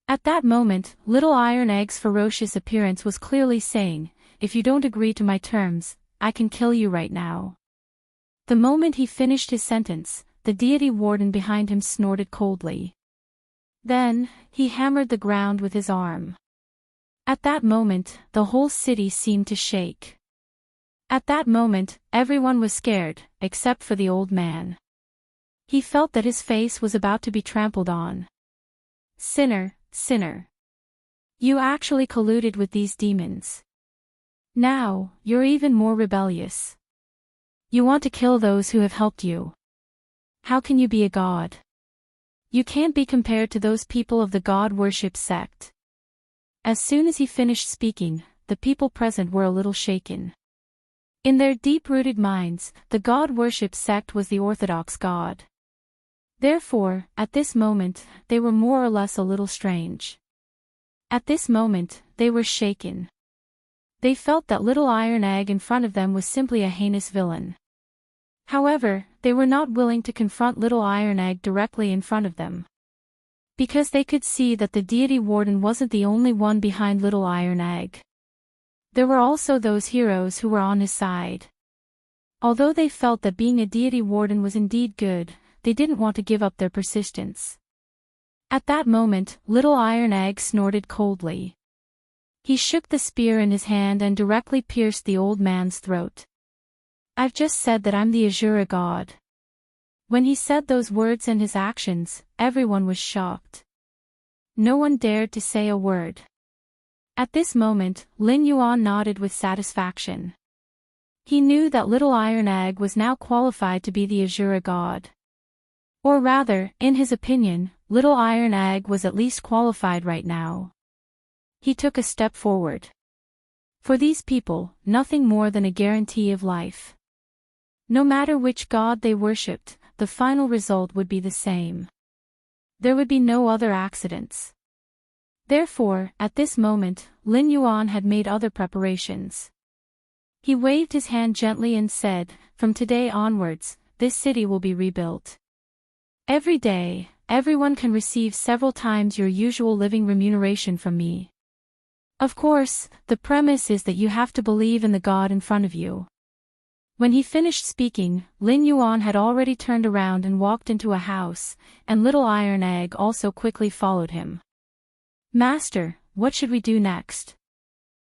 At that moment, Little Iron Egg's ferocious appearance was clearly saying, "If you don't agree to my terms, I can kill you right now." The moment he finished his sentence, the deity warden behind him snorted coldly. Then, he hammered the ground with his arm. At that moment, the whole city seemed to shake. At that moment, everyone was scared, except for the old man. He felt that his face was about to be trampled on. Sinner, sinner. You actually colluded with these demons. Now, you're even more rebellious. You want to kill those who have helped you. How can you be a god? You can't be compared to those people of the God-worship sect. As soon as he finished speaking, the people present were a little shaken. In their deep-rooted minds, the God-worship sect was the orthodox god. Therefore, at this moment, they were more or less a little strange. At this moment, they were shaken. They felt that Little Iron Egg in front of them was simply a heinous villain. However, they were not willing to confront Little Iron Egg directly in front of them. Because they could see that the deity warden wasn't the only one behind Little Iron Egg. There were also those heroes who were on his side. Although they felt that being a deity warden was indeed good, they didn't want to give up their persistence. At that moment, Little Iron Egg snorted coldly. He shook the spear in his hand and directly pierced the old man's throat. I've just said that I'm the Azura god. When he said those words and his actions, everyone was shocked. No one dared to say a word. At this moment, Lin Yuan nodded with satisfaction. He knew that Little Iron Egg was now qualified to be the Azura god. Or rather, in his opinion, Little Iron Egg was at least qualified right now. He took a step forward. For these people, nothing more than a guarantee of life. No matter which god they worshipped, the final result would be the same. There would be no other accidents. Therefore, at this moment, Lin Yuan had made other preparations. He waved his hand gently and said, "From today onwards, this city will be rebuilt. Every day, everyone can receive several times your usual living remuneration from me. Of course, the premise is that you have to believe in the god in front of you." When he finished speaking, Lin Yuan had already turned around and walked into a house, and Little Iron Egg also quickly followed him. "Master, what should we do next?"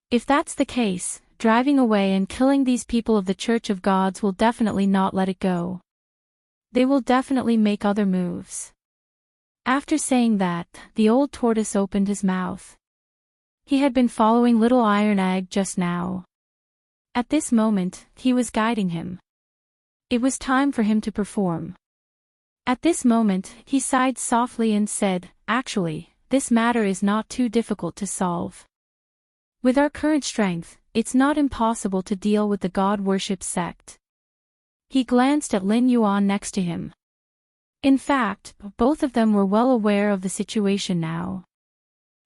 "If that's the case, driving away and killing these people of the Church of Gods will definitely not let it go. They will definitely make other moves." After saying that, the old tortoise opened his mouth. He had been following Little Iron Egg just now. At this moment, he was guiding him. It was time for him to perform. At this moment, he sighed softly and said, "Actually, this matter is not too difficult to solve. With our current strength, it's not impossible to deal with the God-worship sect." He glanced at Lin Yuan next to him. In fact, both of them were well aware of the situation now.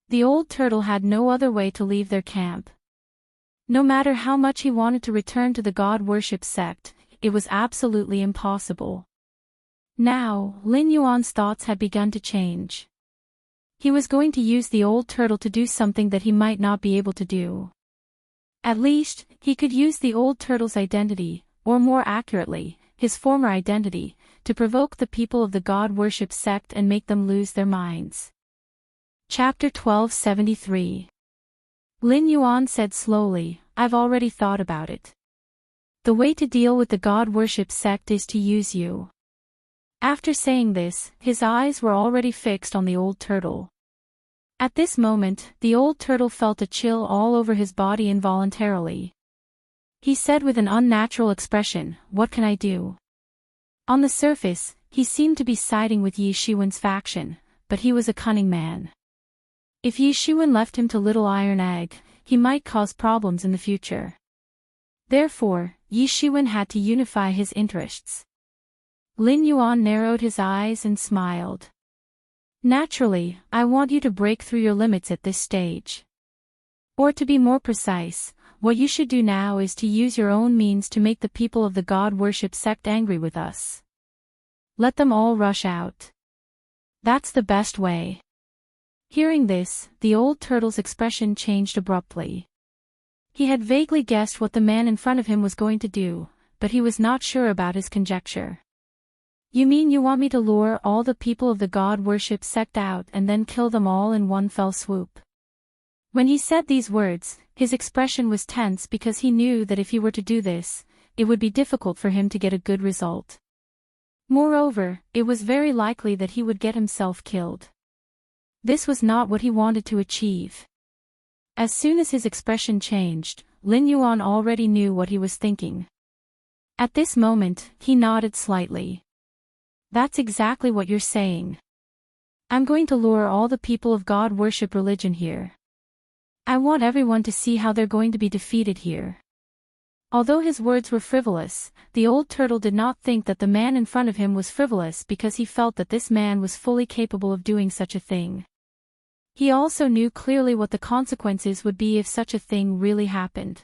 The old turtle had no other way to leave their camp. No matter how much he wanted to return to the God-worship sect, it was absolutely impossible. Now, Lin Yuan's thoughts had begun to change. He was going to use the old turtle to do something that he might not be able to do. At least, he could use the old turtle's identity, or more accurately, his former identity, to provoke the people of the God-worship sect and make them lose their minds. Chapter 1273. Lin Yuan said slowly, "I've already thought about it. The way to deal with the God-worship sect is to use you." After saying this, his eyes were already fixed on the old turtle. At this moment, the old turtle felt a chill all over his body involuntarily. He said with an unnatural expression, "What can I do?" On the surface, he seemed to be siding with Yi Shiwen's faction, but he was a cunning man. If Yi Shiwen left him to Little Iron Egg, he might cause problems in the future. Therefore, Yi Shiwen had to unify his interests. Lin Yuan narrowed his eyes and smiled. "Naturally, I want you to break through your limits at this stage. Or to be more precise, what you should do now is to use your own means to make the people of the God-worship sect angry with us. Let them all rush out. That's the best way." Hearing this, the old turtle's expression changed abruptly. He had vaguely guessed what the man in front of him was going to do, but he was not sure about his conjecture. "You mean you want me to lure all the people of the God-worship sect out and then kill them all in one fell swoop?" When he said these words, his expression was tense because he knew that if he were to do this, it would be difficult for him to get a good result. Moreover, it was very likely that he would get himself killed. This was not what he wanted to achieve. As soon as his expression changed, Lin Yuan already knew what he was thinking. At this moment, he nodded slightly. "That's exactly what you're saying. I'm going to lure all the people of God-worship religion here. I want everyone to see how they're going to be defeated here." Although his words were frivolous, the old turtle did not think that the man in front of him was frivolous because he felt that this man was fully capable of doing such a thing. He also knew clearly what the consequences would be if such a thing really happened.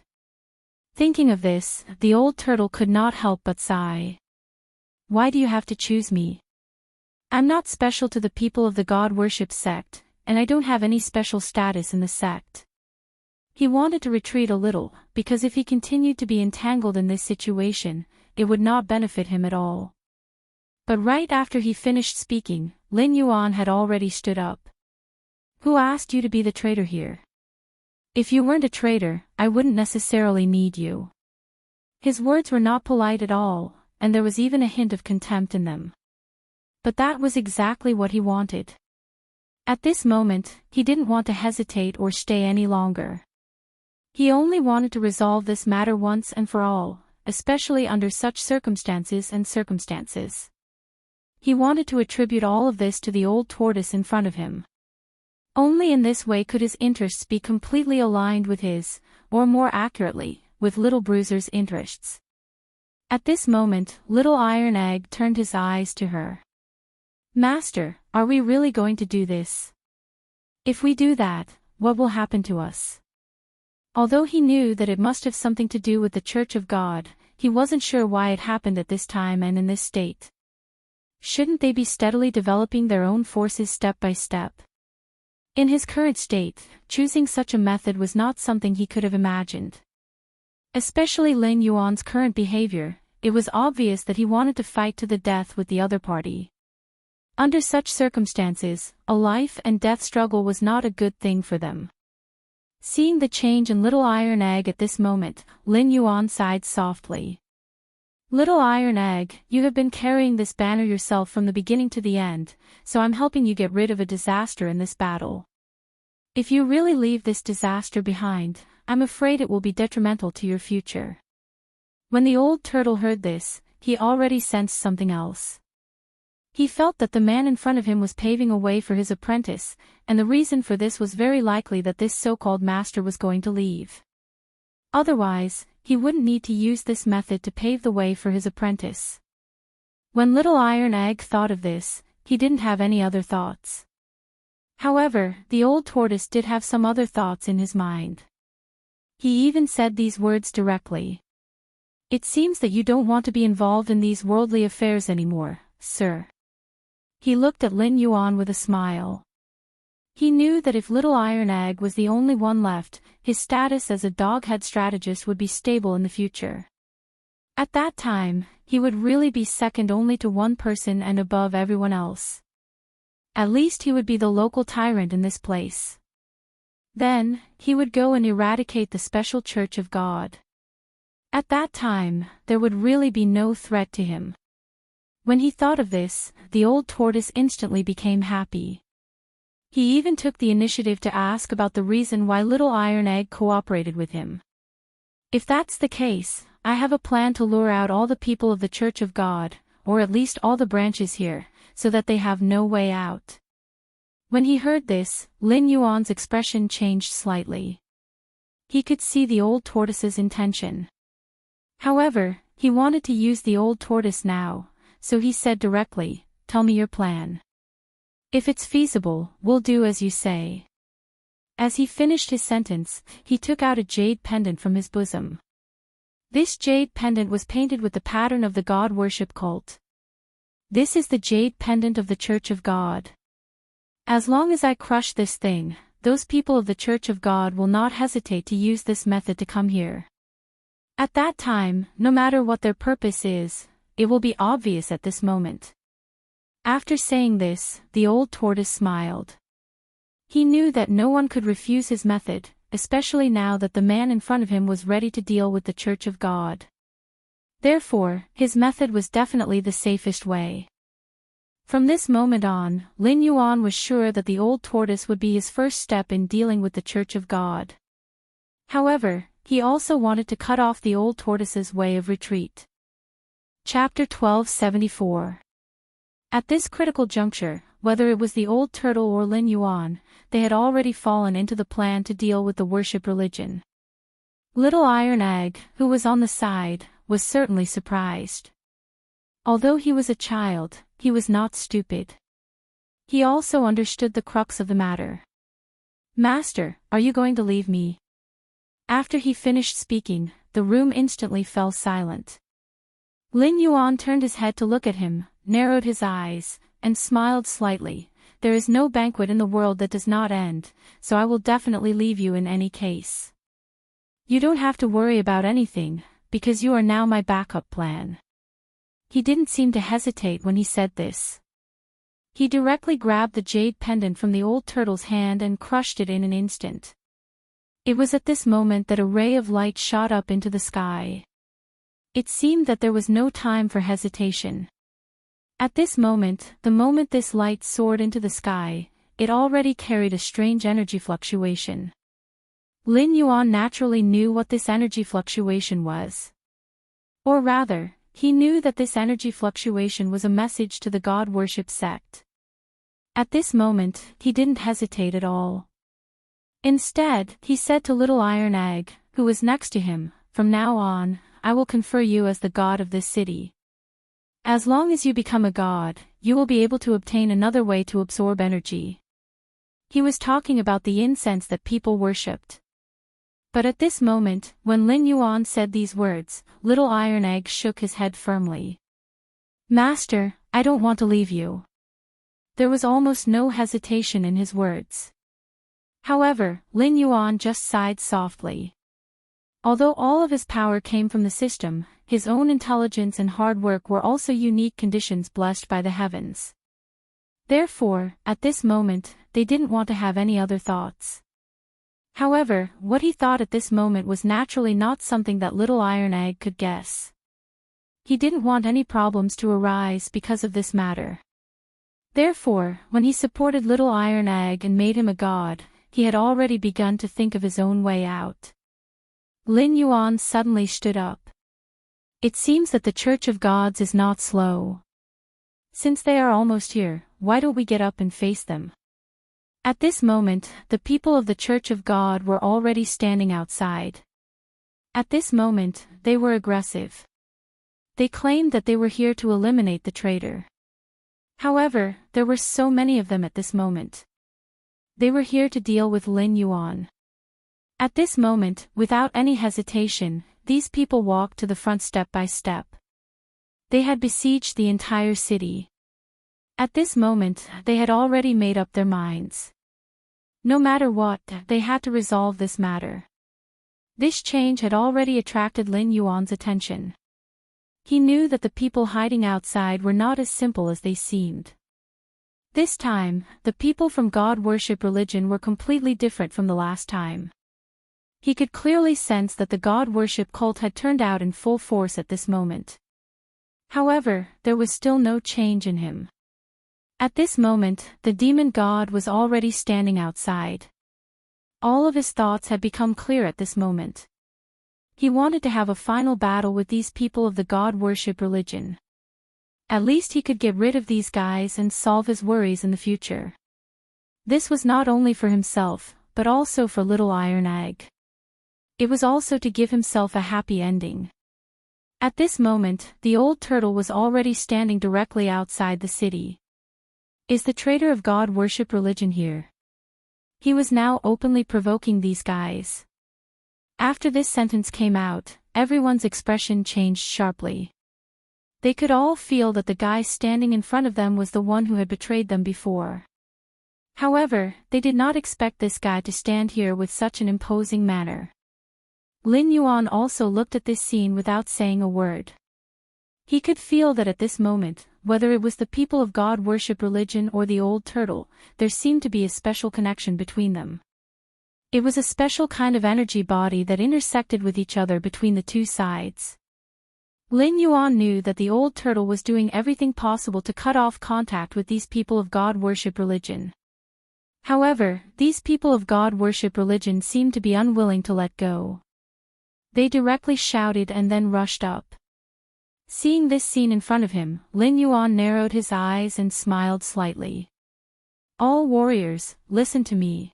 Thinking of this, the old turtle could not help but sigh. "Why do you have to choose me? I'm not special to the people of the God-worship sect, and I don't have any special status in the sect." He wanted to retreat a little, because if he continued to be entangled in this situation, it would not benefit him at all. But right after he finished speaking, Lin Yuan had already stood up. "Who asked you to be the traitor here? If you weren't a traitor, I wouldn't necessarily need you." His words were not polite at all, and there was even a hint of contempt in them. But that was exactly what he wanted. At this moment, he didn't want to hesitate or stay any longer. He only wanted to resolve this matter once and for all, especially under such circumstances. He wanted to attribute all of this to the old tortoise in front of him. Only in this way could his interests be completely aligned with his, or more accurately, with Little Bruiser's interests. At this moment, Little Iron Egg turned his eyes to her. "Master, are we really going to do this? If we do that, what will happen to us?" Although he knew that it must have something to do with the Church of God, he wasn't sure why it happened at this time and in this state. Shouldn't they be steadily developing their own forces step by step? In his current state, choosing such a method was not something he could have imagined. Especially Lin Yuan's current behavior, it was obvious that he wanted to fight to the death with the other party. Under such circumstances, a life and death struggle was not a good thing for them. Seeing the change in Little Iron Egg at this moment, Lin Yuan sighed softly. "Little Iron Egg, you have been carrying this banner yourself from the beginning to the end, so I'm helping you get rid of a disaster in this battle. If you really leave this disaster behind, I'm afraid it will be detrimental to your future." When the old turtle heard this, he already sensed something else. He felt that the man in front of him was paving a way for his apprentice, and the reason for this was very likely that this so-called master was going to leave. Otherwise, he wouldn't need to use this method to pave the way for his apprentice. When Little Iron Egg thought of this, he didn't have any other thoughts. However, the old tortoise did have some other thoughts in his mind. He even said these words directly. "It seems that you don't want to be involved in these worldly affairs anymore, sir." He looked at Lin Yuan with a smile. He knew that if Little Iron Egg was the only one left, his status as a doghead strategist would be stable in the future. At that time, he would really be second only to one person and above everyone else. At least he would be the local tyrant in this place. Then, he would go and eradicate the special Church of God. At that time, there would really be no threat to him. When he thought of this, the old tortoise instantly became happy. He even took the initiative to ask about the reason why Little Iron Egg cooperated with him. "If that's the case, I have a plan to lure out all the people of the Church of God, or at least all the branches here, so that they have no way out." When he heard this, Lin Yuan's expression changed slightly. He could see the old tortoise's intention. However, he wanted to use the old tortoise now, so he said directly, "Tell me your plan. If it's feasible, we'll do as you say." As he finished his sentence, he took out a jade pendant from his bosom. This jade pendant was painted with the pattern of the god worship cult. "This is the jade pendant of the Church of God. As long as I crush this thing, those people of the Church of God will not hesitate to use this method to come here. At that time, no matter what their purpose is, it will be obvious at this moment." After saying this, the old tortoise smiled. He knew that no one could refuse his method, especially now that the man in front of him was ready to deal with the Church of God. Therefore, his method was definitely the safest way. From this moment on, Lin Yuan was sure that the old tortoise would be his first step in dealing with the Church of God. However, he also wanted to cut off the old tortoise's way of retreat. Chapter 1274. At this critical juncture, whether it was the old turtle or Lin Yuan, they had already fallen into the plan to deal with the worship religion. Little Iron Egg, who was on the side, was certainly surprised. Although he was a child, he was not stupid. He also understood the crux of the matter. "Master, are you going to leave me?" After he finished speaking, the room instantly fell silent. Lin Yuan turned his head to look at him, narrowed his eyes, and smiled slightly. "There is no banquet in the world that does not end, so I will definitely leave you in any case. You don't have to worry about anything, because you are now my backup plan." He didn't seem to hesitate when he said this. He directly grabbed the jade pendant from the old turtle's hand and crushed it in an instant. It was at this moment that a ray of light shot up into the sky. It seemed that there was no time for hesitation. At this moment, the moment this light soared into the sky, it already carried a strange energy fluctuation. Lin Yuan naturally knew what this energy fluctuation was. Or rather, he knew that this energy fluctuation was a message to the god worship sect. At this moment, he didn't hesitate at all. Instead, he said to Little Iron Egg, who was next to him, "From now on, I will confer you as the god of this city. As long as you become a god, you will be able to obtain another way to absorb energy." He was talking about the incense that people worshipped. But at this moment, when Lin Yuan said these words, Little Iron Egg shook his head firmly. "Master, I don't want to leave you." There was almost no hesitation in his words. However, Lin Yuan just sighed softly. Although all of his power came from the system, his own intelligence and hard work were also unique conditions blessed by the heavens. Therefore, at this moment, they didn't want to have any other thoughts. However, what he thought at this moment was naturally not something that Little Iron Egg could guess. He didn't want any problems to arise because of this matter. Therefore, when he supported Little Iron Egg and made him a god, he had already begun to think of his own way out. Lin Yuan suddenly stood up. It seems that the Church of Gods is not slow. Since they are almost here, why don't we get up and face them? At this moment, the people of the Church of God were already standing outside. At this moment, they were aggressive. They claimed that they were here to eliminate the traitor. However, there were so many of them at this moment. They were here to deal with Lin Yuan. At this moment, without any hesitation, these people walked to the front step by step. They had besieged the entire city. At this moment, they had already made up their minds. No matter what, they had to resolve this matter. This change had already attracted Lin Yuan's attention. He knew that the people hiding outside were not as simple as they seemed. This time, the people from God-worship religion were completely different from the last time. He could clearly sense that the God-worship cult had turned out in full force at this moment. However, there was still no change in him. At this moment, the demon god was already standing outside. All of his thoughts had become clear at this moment. He wanted to have a final battle with these people of the God-worship religion. At least he could get rid of these guys and solve his worries in the future. This was not only for himself, but also for Little Iron Egg. It was also to give himself a happy ending. At this moment, the old turtle was already standing directly outside the city. Is the traitor of God-worship religion here? He was now openly provoking these guys. After this sentence came out, everyone's expression changed sharply. They could all feel that the guy standing in front of them was the one who had betrayed them before. However, they did not expect this guy to stand here with such an imposing manner. Lin Yuan also looked at this scene without saying a word. He could feel that at this moment, whether it was the people of God-worship religion or the old turtle, there seemed to be a special connection between them. It was a special kind of energy body that intersected with each other between the two sides. Lin Yuan knew that the old turtle was doing everything possible to cut off contact with these people of God-worship religion. However, these people of God-worship religion seemed to be unwilling to let go. They directly shouted and then rushed up. Seeing this scene in front of him, Lin Yuan narrowed his eyes and smiled slightly. All warriors, listen to me.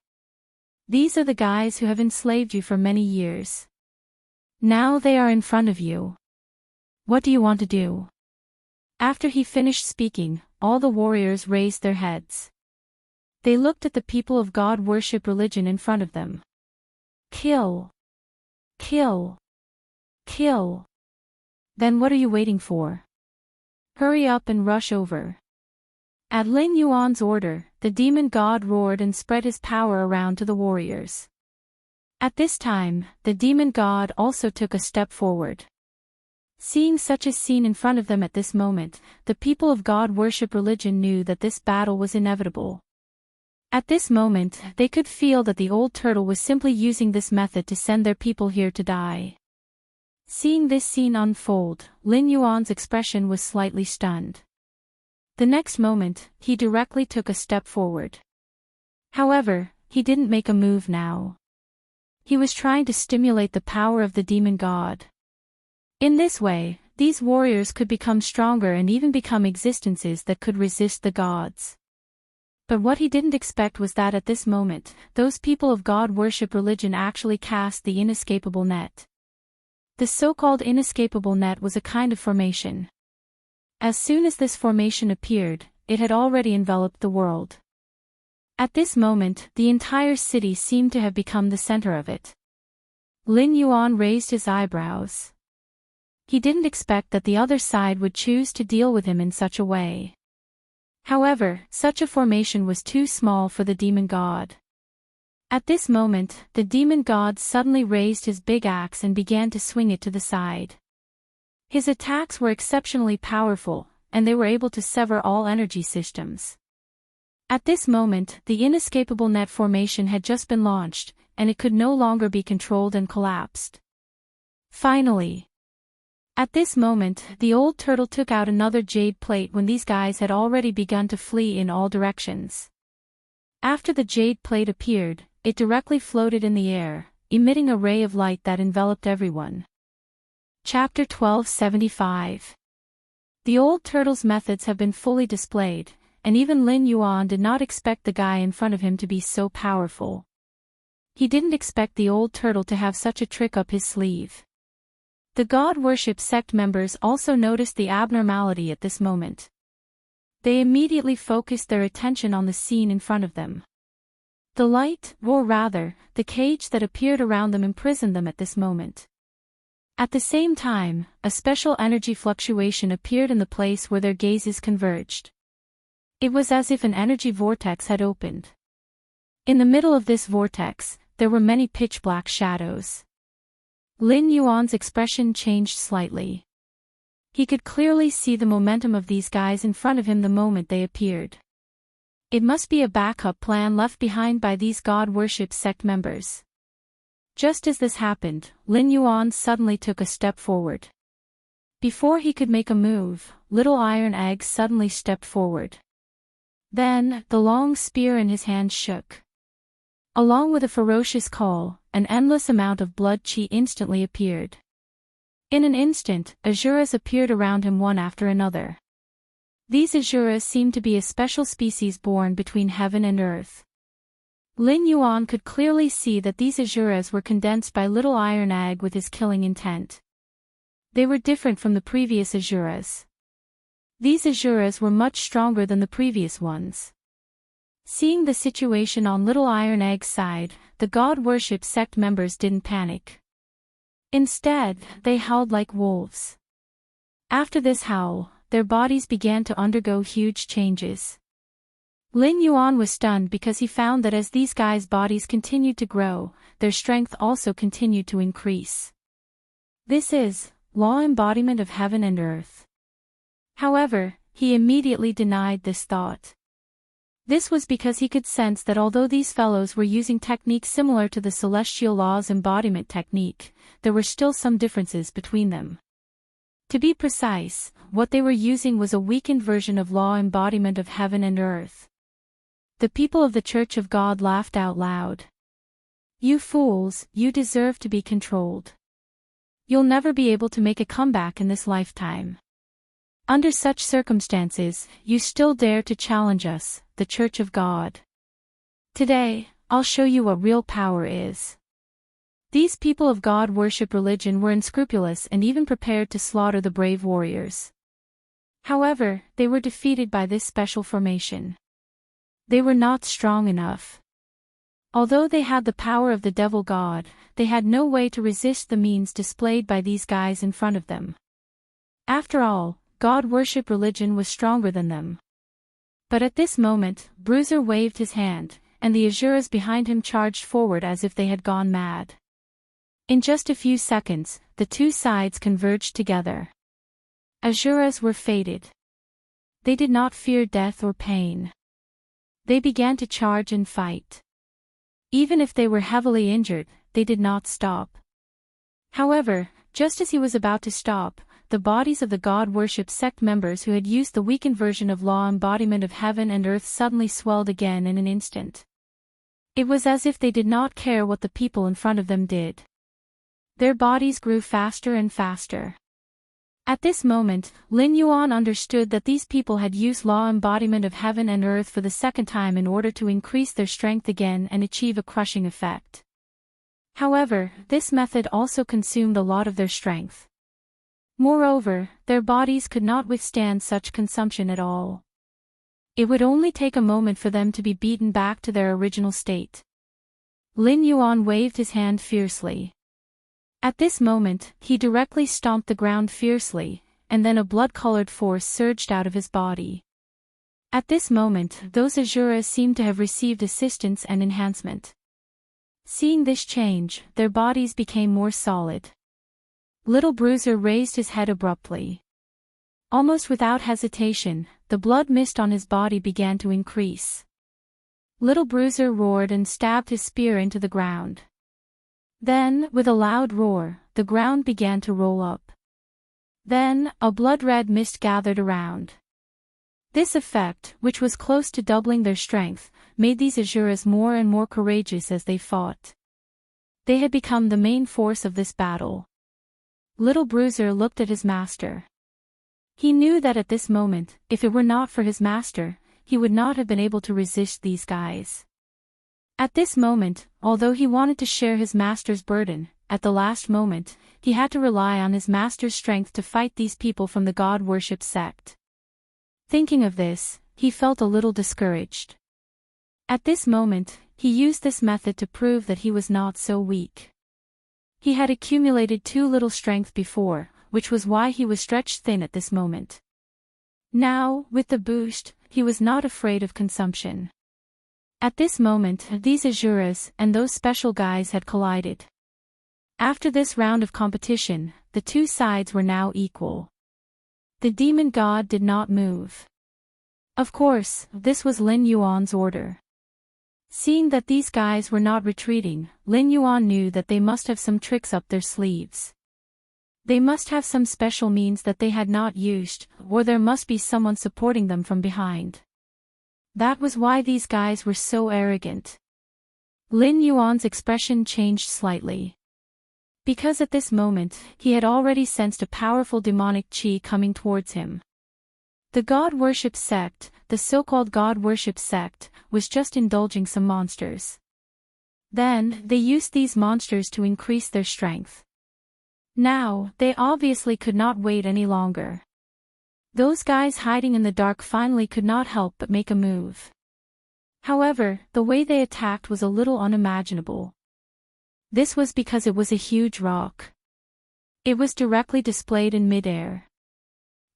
These are the guys who have enslaved you for many years. Now they are in front of you. What do you want to do? After he finished speaking, all the warriors raised their heads. They looked at the people of God-worship religion in front of them. Kill! Kill! Kill! Then what are you waiting for? Hurry up and rush over. At Lin Yuan's order, the demon god roared and spread his power around to the warriors. At this time, the demon god also took a step forward. Seeing such a scene in front of them at this moment, the people of God-worship religion knew that this battle was inevitable. At this moment, they could feel that the old turtle was simply using this method to send their people here to die. Seeing this scene unfold, Lin Yuan's expression was slightly stunned. The next moment, he directly took a step forward. However, he didn't make a move now. He was trying to stimulate the power of the demon god. In this way, these warriors could become stronger and even become existences that could resist the gods. But what he didn't expect was that at this moment, those people of God-worship religion actually cast the inescapable net. The so-called inescapable net was a kind of formation. As soon as this formation appeared, it had already enveloped the world. At this moment, the entire city seemed to have become the center of it. Lin Yuan raised his eyebrows. He didn't expect that the other side would choose to deal with him in such a way. However, such a formation was too small for the demon god. At this moment, the demon god suddenly raised his big axe and began to swing it to the side. His attacks were exceptionally powerful, and they were able to sever all energy systems. At this moment, the inescapable net formation had just been launched, and it could no longer be controlled and collapsed. Finally, at this moment, the old turtle took out another jade plate when these guys had already begun to flee in all directions. After the jade plate appeared, it directly floated in the air, emitting a ray of light that enveloped everyone. Chapter 1275. The old turtle's methods have been fully displayed, and even Lin Yuan did not expect the guy in front of him to be so powerful. He didn't expect the old turtle to have such a trick up his sleeve. The God Worship sect members also noticed the abnormality at this moment. They immediately focused their attention on the scene in front of them. The light, or rather, the cage that appeared around them imprisoned them at this moment. At the same time, a special energy fluctuation appeared in the place where their gazes converged. It was as if an energy vortex had opened. In the middle of this vortex, there were many pitch-black shadows. Lin Yuan's expression changed slightly. He could clearly see the momentum of these guys in front of him the moment they appeared. It must be a backup plan left behind by these God Worship sect members. Just as this happened, Lin Yuan suddenly took a step forward. Before he could make a move, Little Iron Egg suddenly stepped forward. Then, the long spear in his hand shook. Along with a ferocious call, an endless amount of blood chi instantly appeared. In an instant, Asuras appeared around him one after another. These Asuras seemed to be a special species born between heaven and earth. Lin Yuan could clearly see that these Asuras were condensed by Little Iron Egg with his killing intent. They were different from the previous Asuras. These Asuras were much stronger than the previous ones. Seeing the situation on Little Iron Egg's side, the God Worship sect members didn't panic. Instead, they howled like wolves. After this howl, their bodies began to undergo huge changes. Lin Yuan was stunned because he found that as these guys' bodies continued to grow, their strength also continued to increase. This is law embodiment of heaven and earth. However, he immediately denied this thought. This was because he could sense that although these fellows were using techniques similar to the celestial law's embodiment technique, there were still some differences between them. To be precise, what they were using was a weakened version of law embodiment of heaven and earth. The people of the Church of God laughed out loud. "You fools, you deserve to be controlled. You'll never be able to make a comeback in this lifetime. Under such circumstances, you still dare to challenge us, the Church of God. Today, I'll show you what real power is." These people of God Worship religion were unscrupulous and even prepared to slaughter the brave warriors. However, they were defeated by this special formation. They were not strong enough. Although they had the power of the devil god, they had no way to resist the means displayed by these guys in front of them. After all, God Worship religion was stronger than them. But at this moment, Bruiser waved his hand, and the Asuras behind him charged forward as if they had gone mad. In just a few seconds, the two sides converged together. Asuras were fated. They did not fear death or pain. They began to charge and fight. Even if they were heavily injured, they did not stop. However, just as he was about to stop, the bodies of the God Worship sect members who had used the weakened version of law embodiment of heaven and earth suddenly swelled again in an instant. It was as if they did not care what the people in front of them did. Their bodies grew faster and faster. At this moment, Lin Yuan understood that these people had used law embodiment of heaven and earth for the second time in order to increase their strength again and achieve a crushing effect. However, this method also consumed a lot of their strength. Moreover, their bodies could not withstand such consumption at all. It would only take a moment for them to be beaten back to their original state. Lin Yuan waved his hand fiercely. At this moment, he directly stomped the ground fiercely, and then a blood-colored force surged out of his body. At this moment, those Asuras seemed to have received assistance and enhancement. Seeing this change, their bodies became more solid. Little Bruiser raised his head abruptly. Almost without hesitation, the blood mist on his body began to increase. Little Bruiser roared and stabbed his spear into the ground. Then, with a loud roar, the ground began to roll up. Then, a blood-red mist gathered around. This effect, which was close to doubling their strength, made these Asuras more and more courageous as they fought. They had become the main force of this battle. Little Bruiser looked at his master. He knew that at this moment, if it were not for his master, he would not have been able to resist these guys. At this moment, although he wanted to share his master's burden, at the last moment, he had to rely on his master's strength to fight these people from the God-worship sect. Thinking of this, he felt a little discouraged. At this moment, he used this method to prove that he was not so weak. He had accumulated too little strength before, which was why he was stretched thin at this moment. Now, with the boost, he was not afraid of consumption. At this moment, these Azuras and those special guys had collided. After this round of competition, the two sides were now equal. The demon god did not move. Of course, this was Lin Yuan's order. Seeing that these guys were not retreating, Lin Yuan knew that they must have some tricks up their sleeves. They must have some special means that they had not used, or there must be someone supporting them from behind. That was why these guys were so arrogant. Lin Yuan's expression changed slightly. Because at this moment, he had already sensed a powerful demonic qi coming towards him. The God-worship sect, the so-called God-worship sect, was just indulging some monsters. Then, they used these monsters to increase their strength. Now, they obviously could not wait any longer. Those guys hiding in the dark finally could not help but make a move. However, the way they attacked was a little unimaginable. This was because it was a huge rock. It was directly displayed in midair.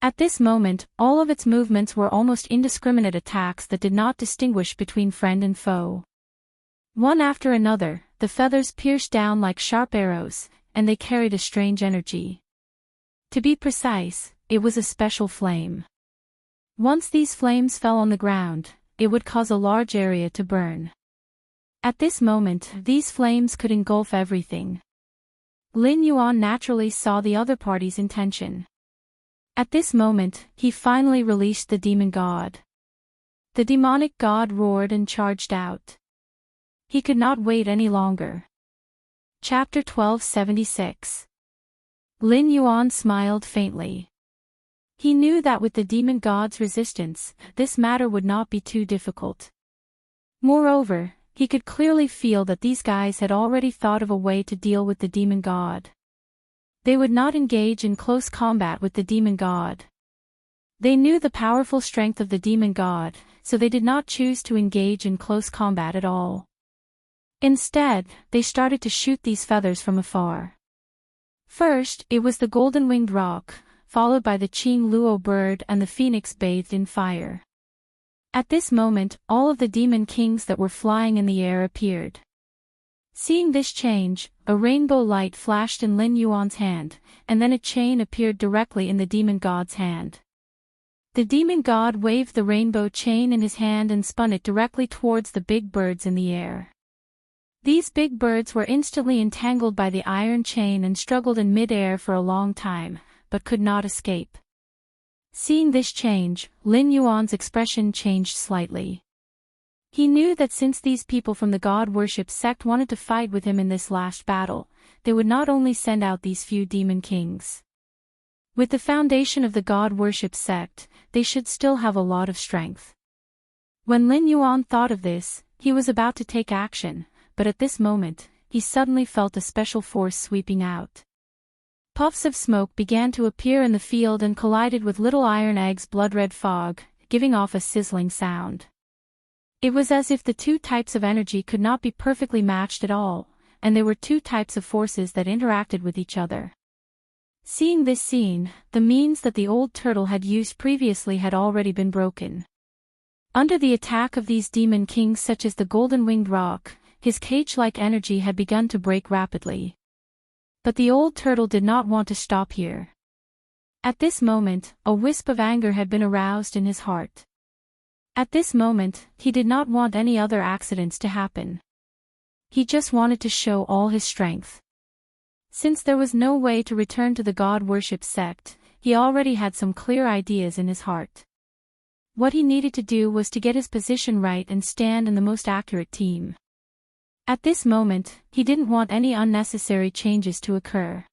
At this moment, all of its movements were almost indiscriminate attacks that did not distinguish between friend and foe. One after another, the feathers pierced down like sharp arrows, and they carried a strange energy. To be precise, it was a special flame. Once these flames fell on the ground, it would cause a large area to burn. At this moment, these flames could engulf everything. Lin Yuan naturally saw the other party's intention. At this moment, he finally released the demon god. The demonic god roared and charged out. He could not wait any longer. Chapter 1276. Lin Yuan smiled faintly. He knew that with the demon god's resistance, this matter would not be too difficult. Moreover, he could clearly feel that these guys had already thought of a way to deal with the demon god. They would not engage in close combat with the demon god. They knew the powerful strength of the demon god, so they did not choose to engage in close combat at all. Instead, they started to shoot these feathers from afar. First, it was the golden-winged roc, followed by the Qing Luo bird and the phoenix bathed in fire. At this moment, all of the demon kings that were flying in the air appeared. Seeing this change, a rainbow light flashed in Lin Yuan's hand, and then a chain appeared directly in the demon god's hand. The demon god waved the rainbow chain in his hand and spun it directly towards the big birds in the air. These big birds were instantly entangled by the iron chain and struggled in mid-air for a long time, but could not escape. Seeing this change, Lin Yuan's expression changed slightly. He knew that since these people from the God-worship sect wanted to fight with him in this last battle, they would not only send out these few demon kings. With the foundation of the God-worship sect, they should still have a lot of strength. When Lin Yuan thought of this, he was about to take action, but at this moment, he suddenly felt a special force sweeping out. Puffs of smoke began to appear in the field and collided with little iron eggs' blood-red fog, giving off a sizzling sound. It was as if the two types of energy could not be perfectly matched at all, and there were two types of forces that interacted with each other. Seeing this scene, the means that the old turtle had used previously had already been broken. Under the attack of these demon kings such as the golden-winged roc, his cage-like energy had begun to break rapidly. But the old turtle did not want to stop here. At this moment, a wisp of anger had been aroused in his heart. At this moment, he did not want any other accidents to happen. He just wanted to show all his strength. Since there was no way to return to the God-worship sect, he already had some clear ideas in his heart. What he needed to do was to get his position right and stand in the most accurate team. At this moment, he didn't want any unnecessary changes to occur.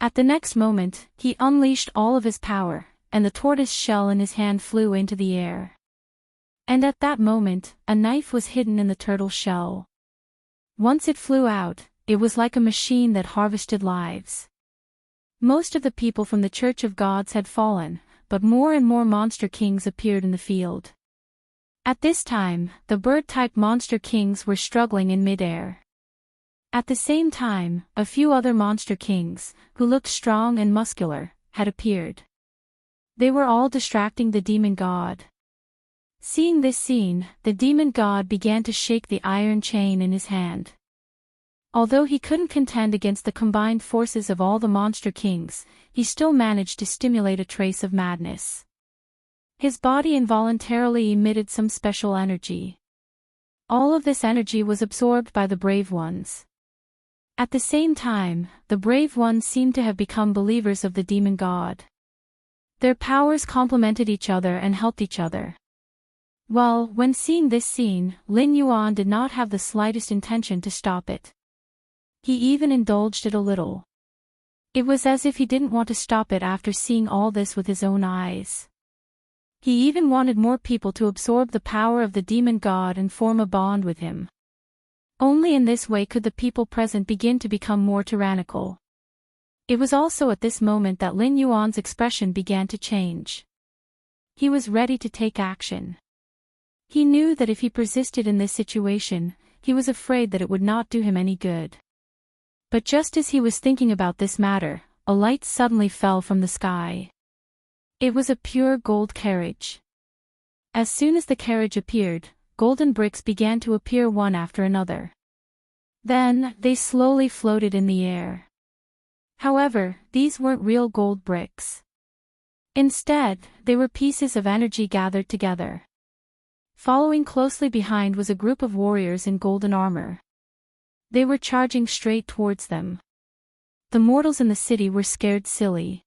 At the next moment, he unleashed all of his power, and the tortoise shell in his hand flew into the air. And at that moment, a knife was hidden in the turtle shell. Once it flew out, it was like a machine that harvested lives. Most of the people from the Church of Gods had fallen, but more and more monster kings appeared in the field. At this time, the bird-type monster kings were struggling in mid-air. At the same time, a few other monster kings, who looked strong and muscular, had appeared. They were all distracting the demon god. Seeing this scene, the demon god began to shake the iron chain in his hand. Although he couldn't contend against the combined forces of all the monster kings, he still managed to stimulate a trace of madness. His body involuntarily emitted some special energy. All of this energy was absorbed by the brave ones. At the same time, the brave ones seemed to have become believers of the demon god. Their powers complemented each other and helped each other. Well, when seeing this scene, Lin Yuan did not have the slightest intention to stop it. He even indulged it a little. It was as if he didn't want to stop it after seeing all this with his own eyes. He even wanted more people to absorb the power of the demon god and form a bond with him. Only in this way could the people present begin to become more tyrannical. It was also at this moment that Lin Yuan's expression began to change. He was ready to take action. He knew that if he persisted in this situation, he was afraid that it would not do him any good. But just as he was thinking about this matter, a light suddenly fell from the sky. It was a pure gold carriage. As soon as the carriage appeared, golden bricks began to appear one after another. Then, they slowly floated in the air. However, these weren't real gold bricks. Instead, they were pieces of energy gathered together. Following closely behind was a group of warriors in golden armor. They were charging straight towards them. The mortals in the city were scared silly.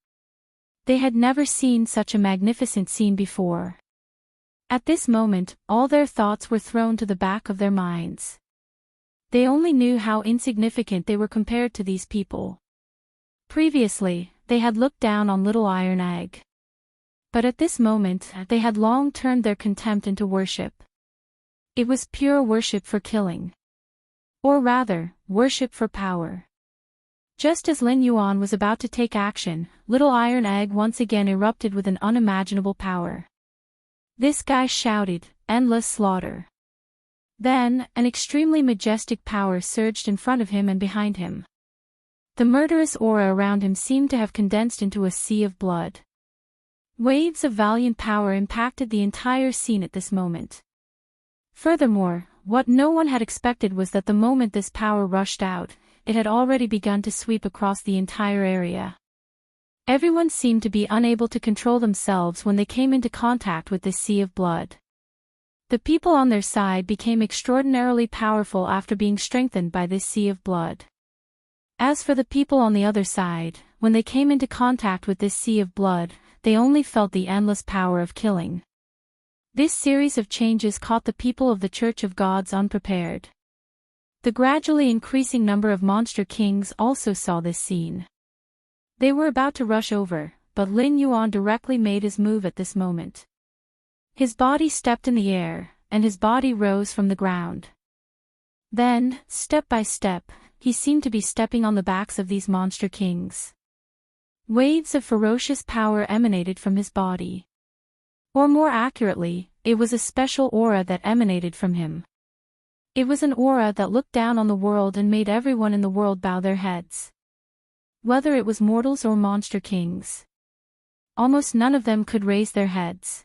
They had never seen such a magnificent scene before. At this moment, all their thoughts were thrown to the back of their minds. They only knew how insignificant they were compared to these people. Previously, they had looked down on little Iron Egg. But at this moment, they had long turned their contempt into worship. It was pure worship for killing. Or rather, worship for power. Just as Lin Yuan was about to take action, little Iron Egg once again erupted with an unimaginable power. This guy shouted, "Endless slaughter." Then, an extremely majestic power surged in front of him and behind him. The murderous aura around him seemed to have condensed into a sea of blood. Waves of valiant power impacted the entire scene at this moment. Furthermore, what no one had expected was that the moment this power rushed out, it had already begun to sweep across the entire area. Everyone seemed to be unable to control themselves when they came into contact with this sea of blood. The people on their side became extraordinarily powerful after being strengthened by this sea of blood. As for the people on the other side, when they came into contact with this sea of blood, they only felt the endless power of killing. This series of changes caught the people of the Church of Gods unprepared. The gradually increasing number of monster kings also saw this scene. They were about to rush over, but Lin Yuan directly made his move at this moment. His body stepped in the air, and his body rose from the ground. Then, step by step, he seemed to be stepping on the backs of these monster kings. Waves of ferocious power emanated from his body. Or more accurately, it was a special aura that emanated from him. It was an aura that looked down on the world and made everyone in the world bow their heads. Whether it was mortals or monster kings. Almost none of them could raise their heads.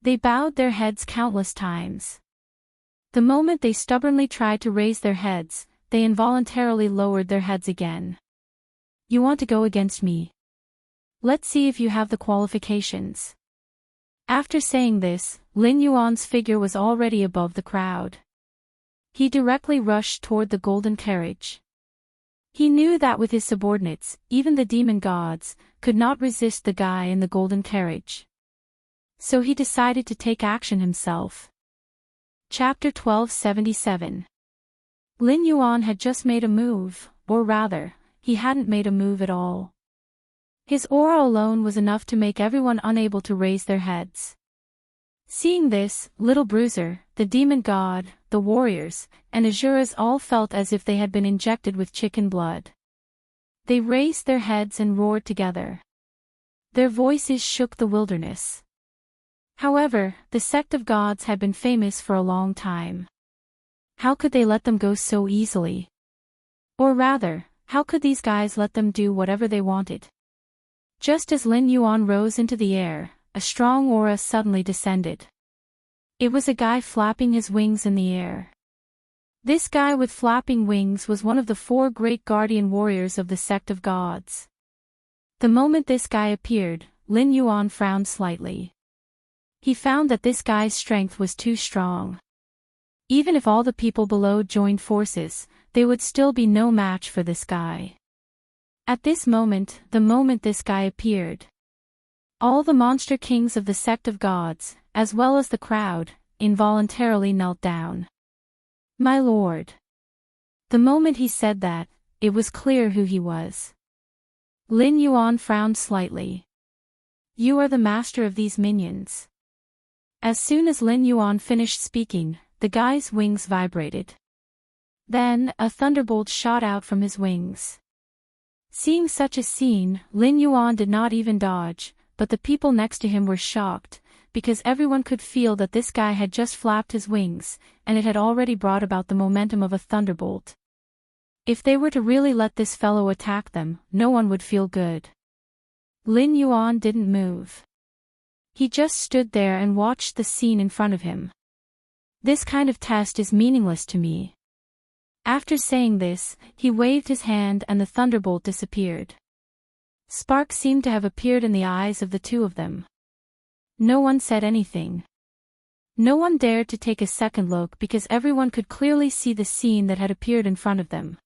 They bowed their heads countless times. The moment they stubbornly tried to raise their heads, they involuntarily lowered their heads again. You want to go against me? Let's see if you have the qualifications. After saying this, Lin Yuan's figure was already above the crowd. He directly rushed toward the golden carriage. He knew that with his subordinates, even the demon gods, could not resist the guy in the golden carriage. So he decided to take action himself. Chapter 1277. Lin Yuan had just made a move, or rather, he hadn't made a move at all. His aura alone was enough to make everyone unable to raise their heads. Seeing this, Little Bruiser, the demon god, the warriors, and Azuras all felt as if they had been injected with chicken blood. They raised their heads and roared together. Their voices shook the wilderness. However, the sect of gods had been famous for a long time. How could they let them go so easily? Or rather, how could these guys let them do whatever they wanted? Just as Lin Yuan rose into the air, a strong aura suddenly descended. It was a guy flapping his wings in the air. This guy with flapping wings was one of the 4 great guardian warriors of the sect of gods. The moment this guy appeared, Lin Yuan frowned slightly. He found that this guy's strength was too strong. Even if all the people below joined forces, they would still be no match for this guy. At this moment, the moment this guy appeared, all the monster kings of the sect of gods, as well as the crowd, involuntarily knelt down. My lord. The moment he said that, it was clear who he was. Lin Yuan frowned slightly. You are the master of these minions. As soon as Lin Yuan finished speaking, the guy's wings vibrated. Then, a thunderbolt shot out from his wings. Seeing such a scene, Lin Yuan did not even dodge, but the people next to him were shocked, because everyone could feel that this guy had just flapped his wings, and it had already brought about the momentum of a thunderbolt. If they were to really let this fellow attack them, no one would feel good. Lin Yuan didn't move. He just stood there and watched the scene in front of him. This kind of test is meaningless to me. After saying this, he waved his hand and the thunderbolt disappeared. Sparks seemed to have appeared in the eyes of the 2 of them. No one said anything. No one dared to take a second look because everyone could clearly see the scene that had appeared in front of them.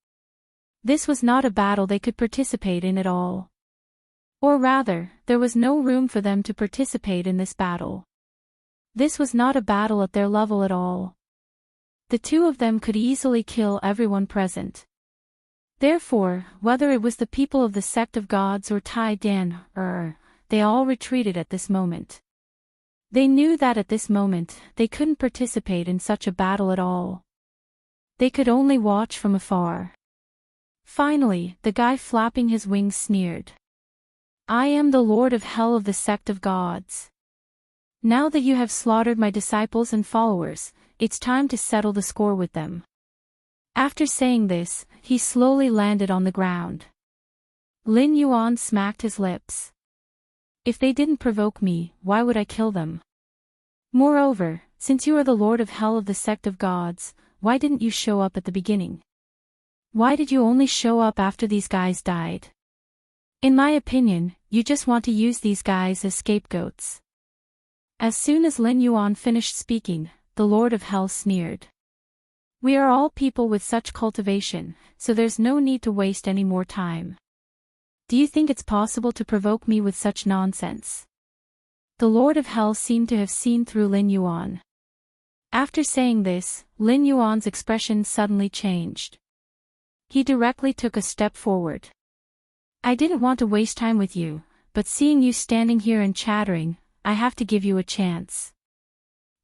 This was not a battle they could participate in at all. Or rather, there was no room for them to participate in this battle. This was not a battle at their level at all. The 2 of them could easily kill everyone present. Therefore, whether it was the people of the sect of gods or Tai Dan, they all retreated at this moment. They knew that at this moment, they couldn't participate in such a battle at all. They could only watch from afar. Finally, the guy flapping his wings sneered. I am the Lord of Hell of the sect of gods. Now that you have slaughtered my disciples and followers, it's time to settle the score with them. After saying this, he slowly landed on the ground. Lin Yuan smacked his lips. If they didn't provoke me, why would I kill them? Moreover, since you are the Lord of Hell of the sect of gods, why didn't you show up at the beginning? Why did you only show up after these guys died? In my opinion, you just want to use these guys as scapegoats. As soon as Lin Yuan finished speaking, the Lord of Hell sneered. We are all people with such cultivation, so there's no need to waste any more time. Do you think it's possible to provoke me with such nonsense? The Lord of Hell seemed to have seen through Lin Yuan. After saying this, Lin Yuan's expression suddenly changed. He directly took a step forward. I didn't want to waste time with you, but seeing you standing here and chattering, I have to give you a chance.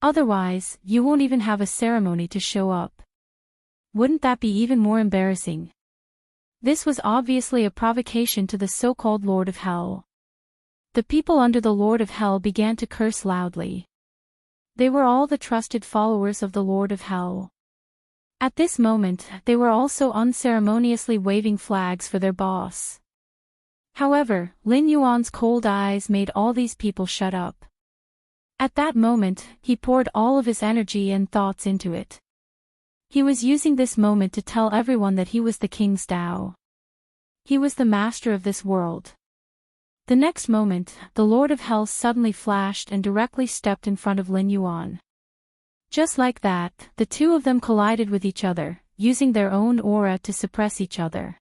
Otherwise, you won't even have a ceremony to show up. Wouldn't that be even more embarrassing? This was obviously a provocation to the so-called Lord of Hell. The people under the Lord of Hell began to curse loudly. They were all the trusted followers of the Lord of Hell. At this moment, they were also unceremoniously waving flags for their boss. However, Lin Yuan's cold eyes made all these people shut up. At that moment, he poured all of his energy and thoughts into it. He was using this moment to tell everyone that he was the King's Tao. He was the master of this world. The next moment, the Lord of Hell suddenly flashed and directly stepped in front of Lin Yuan. Just like that, the 2 of them collided with each other, using their own aura to suppress each other.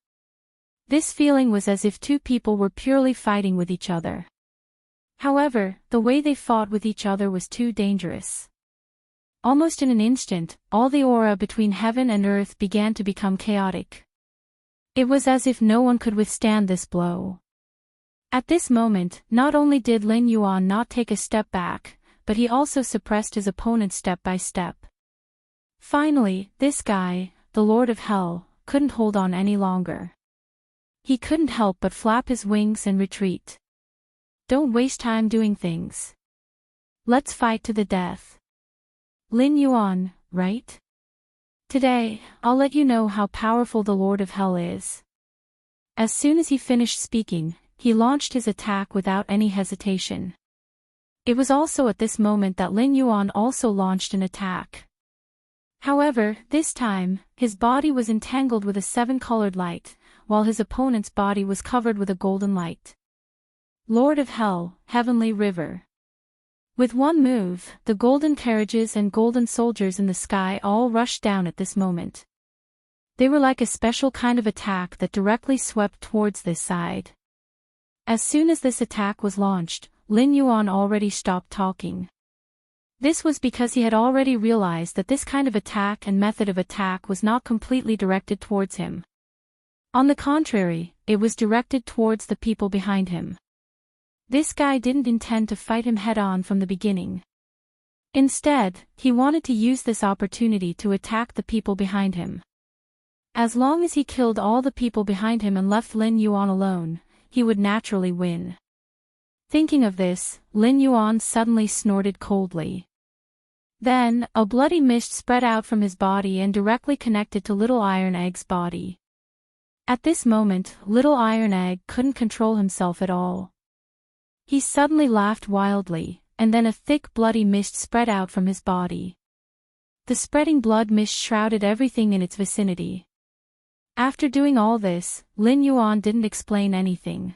This feeling was as if 2 people were purely fighting with each other. However, the way they fought with each other was too dangerous. Almost in an instant, all the aura between heaven and earth began to become chaotic. It was as if no one could withstand this blow. At this moment, not only did Lin Yuan not take a step back, but he also suppressed his opponent step by step. Finally, this guy, the Lord of Hell, couldn't hold on any longer. He couldn't help but flap his wings and retreat. Don't waste time doing things. Let's fight to the death. Lin Yuan, right? Today, I'll let you know how powerful the Lord of Hell is. As soon as he finished speaking, he launched his attack without any hesitation. It was also at this moment that Lin Yuan also launched an attack. However, this time, his body was entangled with a seven-colored light, while his opponent's body was covered with a golden light. Lord of Hell, Heavenly River. With one move, the golden carriages and golden soldiers in the sky all rushed down at this moment. They were like a special kind of attack that directly swept towards this side. As soon as this attack was launched, Lin Yuan already stopped talking. This was because he had already realized that this kind of attack and method of attack was not completely directed towards him. On the contrary, it was directed towards the people behind him. This guy didn't intend to fight him head-on from the beginning. Instead, he wanted to use this opportunity to attack the people behind him. As long as he killed all the people behind him and left Lin Yuan alone, he would naturally win. Thinking of this, Lin Yuan suddenly snorted coldly. Then, a bloody mist spread out from his body and directly connected to Little Iron Egg's body. At this moment, Little Iron Egg couldn't control himself at all. He suddenly laughed wildly, and then a thick bloody mist spread out from his body. The spreading blood mist shrouded everything in its vicinity. After doing all this, Lin Yuan didn't explain anything.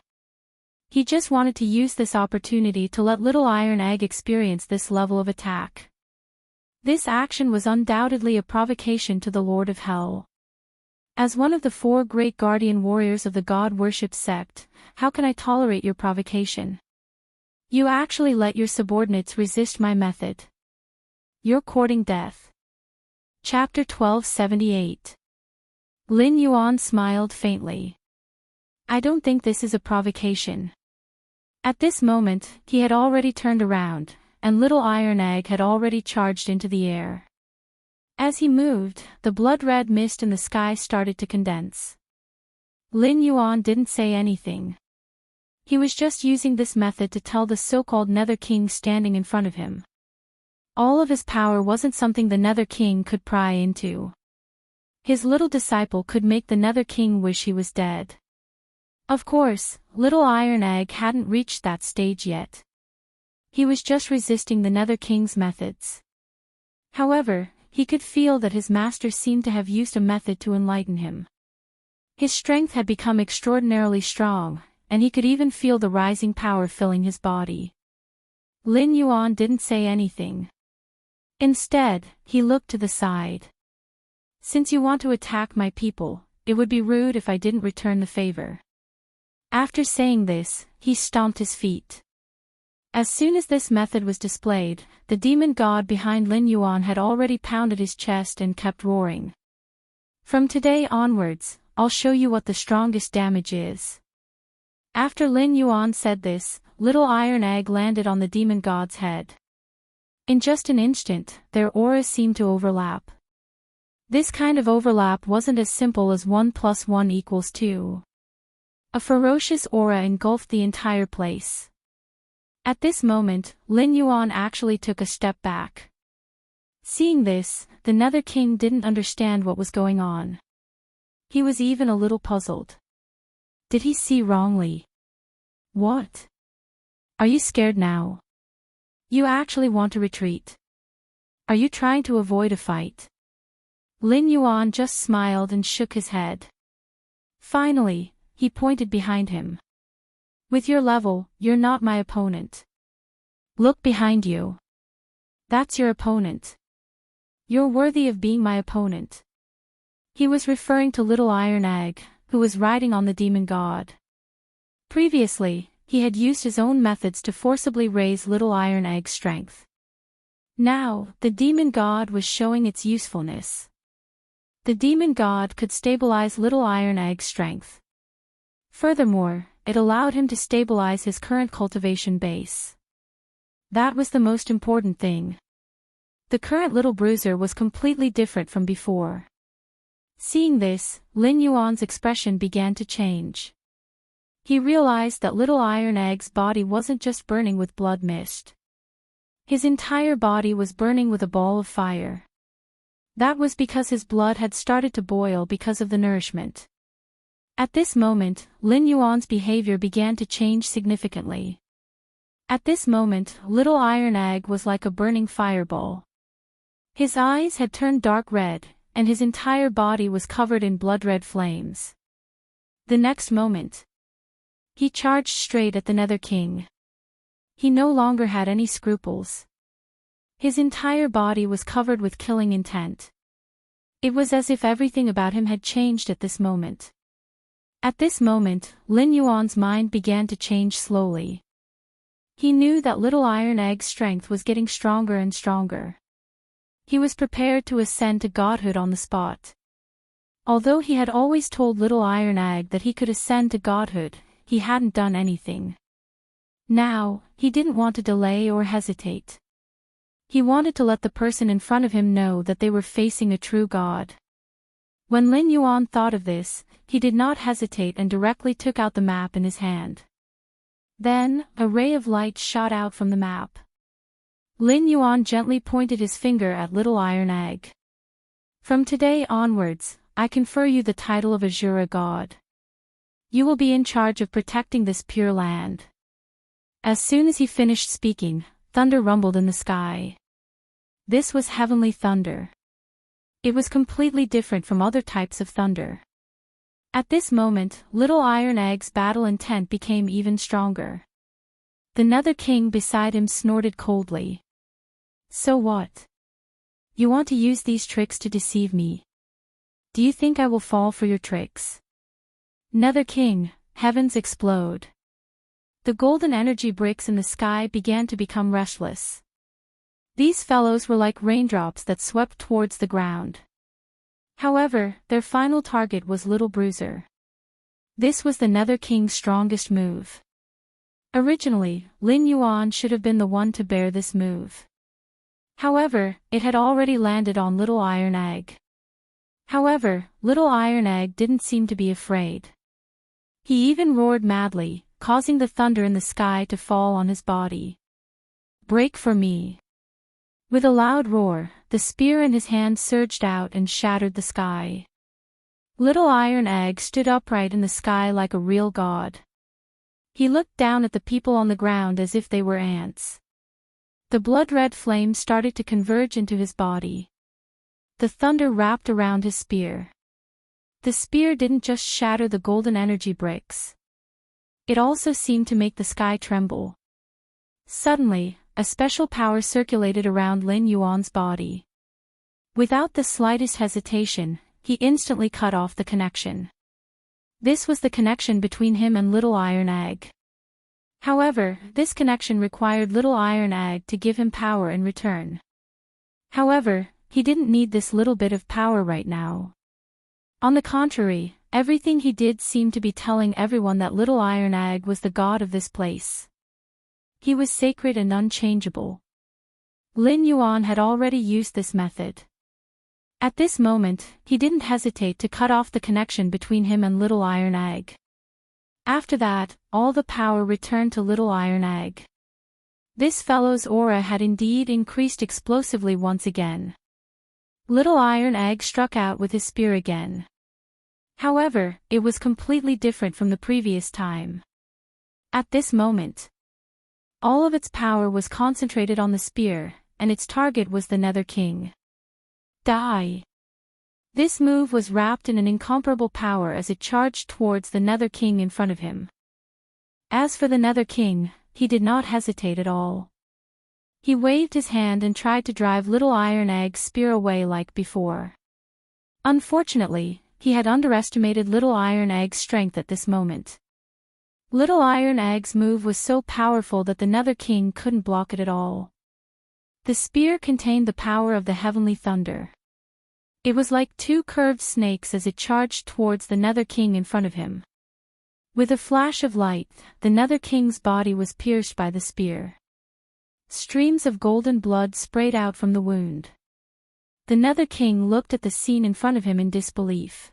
He just wanted to use this opportunity to let Little Iron Egg experience this level of attack. This action was undoubtedly a provocation to the Lord of Hell. As one of the 4 great guardian warriors of the God-worship sect, how can I tolerate your provocation? You actually let your subordinates resist my method. You're courting death. Chapter 1278. Lin Yuan smiled faintly. I don't think this is a provocation. At this moment, he had already turned around, and Little Iron Egg had already charged into the air. As he moved, the blood-red mist in the sky started to condense. Lin Yuan didn't say anything. He was just using this method to tell the so-called Nether King standing in front of him. All of his power wasn't something the Nether King could pry into. His little disciple could make the Nether King wish he was dead. Of course, Little Iron Egg hadn't reached that stage yet. He was just resisting the Nether King's methods. However, he could feel that his master seemed to have used a method to enlighten him. His strength had become extraordinarily strong, and he could even feel the rising power filling his body. Lin Yuan didn't say anything. Instead, he looked to the side. Since you want to attack my people, it would be rude if I didn't return the favor. After saying this, he stomped his feet. As soon as this method was displayed, the demon god behind Lin Yuan had already pounded his chest and kept roaring. From today onwards, I'll show you what the strongest damage is. After Lin Yuan said this, Little Iron Egg landed on the demon god's head. In just an instant, their auras seemed to overlap. This kind of overlap wasn't as simple as 1 + 1 = 2. A ferocious aura engulfed the entire place. At this moment, Lin Yuan actually took a step back. Seeing this, the Nether King didn't understand what was going on. He was even a little puzzled. Did he see wrongly? What? Are you scared now? You actually want to retreat? Are you trying to avoid a fight? Lin Yuan just smiled and shook his head. Finally, he pointed behind him. With your level, you're not my opponent. Look behind you. That's your opponent. You're worthy of being my opponent. He was referring to Little Iron Egg, who was riding on the demon god. Previously, he had used his own methods to forcibly raise Little Iron Egg's strength. Now, the demon god was showing its usefulness. The demon god could stabilize Little Iron Egg's strength. Furthermore, it allowed him to stabilize his current cultivation base. That was the most important thing. The current Little Bruiser was completely different from before. Seeing this, Lin Yuan's expression began to change. He realized that Little Iron Egg's body wasn't just burning with blood mist. His entire body was burning with a ball of fire. That was because his blood had started to boil because of the nourishment. At this moment, Lin Yuan's behavior began to change significantly. At this moment, Little Iron Egg was like a burning fireball. His eyes had turned dark red, and his entire body was covered in blood-red flames. The next moment, he charged straight at the Nether King. He no longer had any scruples. His entire body was covered with killing intent. It was as if everything about him had changed at this moment. At this moment, Lin Yuan's mind began to change slowly. He knew that Little Iron Egg's strength was getting stronger and stronger. He was prepared to ascend to godhood on the spot. Although he had always told Little Iron Egg that he could ascend to godhood, he hadn't done anything. Now, he didn't want to delay or hesitate. He wanted to let the person in front of him know that they were facing a true god. When Lin Yuan thought of this, he did not hesitate and directly took out the map in his hand. Then, a ray of light shot out from the map. Lin Yuan gently pointed his finger at Little Iron Egg. From today onwards, I confer you the title of Azura God. You will be in charge of protecting this pure land. As soon as he finished speaking, thunder rumbled in the sky. This was heavenly thunder. It was completely different from other types of thunder. At this moment, Little Iron Egg's battle intent became even stronger. The Nether King beside him snorted coldly. So what? You want to use these tricks to deceive me? Do you think I will fall for your tricks? Nether King, heavens explode. The golden energy bricks in the sky began to become restless. These fellows were like raindrops that swept towards the ground. However, their final target was Little Bruiser. This was the Nether King's strongest move. Originally, Lin Yuan should have been the one to bear this move. However, it had already landed on Little Iron Egg. However, Little Iron Egg didn't seem to be afraid. He even roared madly, causing the thunder in the sky to fall on his body. Break for me. With a loud roar, the spear in his hand surged out and shattered the sky. Little Iron Egg stood upright in the sky like a real god. He looked down at the people on the ground as if they were ants. The blood-red flames started to converge into his body. The thunder wrapped around his spear. The spear didn't just shatter the golden energy bricks. It also seemed to make the sky tremble. Suddenly, a special power circulated around Lin Yuan's body. Without the slightest hesitation, he instantly cut off the connection. This was the connection between him and Little Iron Egg. However, this connection required Little Iron Egg to give him power in return. However, he didn't need this little bit of power right now. On the contrary, everything he did seemed to be telling everyone that Little Iron Egg was the god of this place. He was sacred and unchangeable. Lin Yuan had already used this method. At this moment, he didn't hesitate to cut off the connection between him and Little Iron Egg. After that, all the power returned to Little Iron Egg. This fellow's aura had indeed increased explosively once again. Little Iron Egg struck out with his spear again. However, it was completely different from the previous time. At this moment, all of its power was concentrated on the spear, and its target was the Nether King. Die! This move was wrapped in an incomparable power as it charged towards the Nether King in front of him. As for the Nether King, he did not hesitate at all. He waved his hand and tried to drive Little Iron Egg's spear away like before. Unfortunately, he had underestimated Little Iron Egg's strength at this moment. Little Iron Egg's move was so powerful that the Nether King couldn't block it at all. The spear contained the power of the heavenly thunder. It was like two curved snakes as it charged towards the Nether King in front of him. With a flash of light, the Nether King's body was pierced by the spear. Streams of golden blood sprayed out from the wound. The Nether King looked at the scene in front of him in disbelief.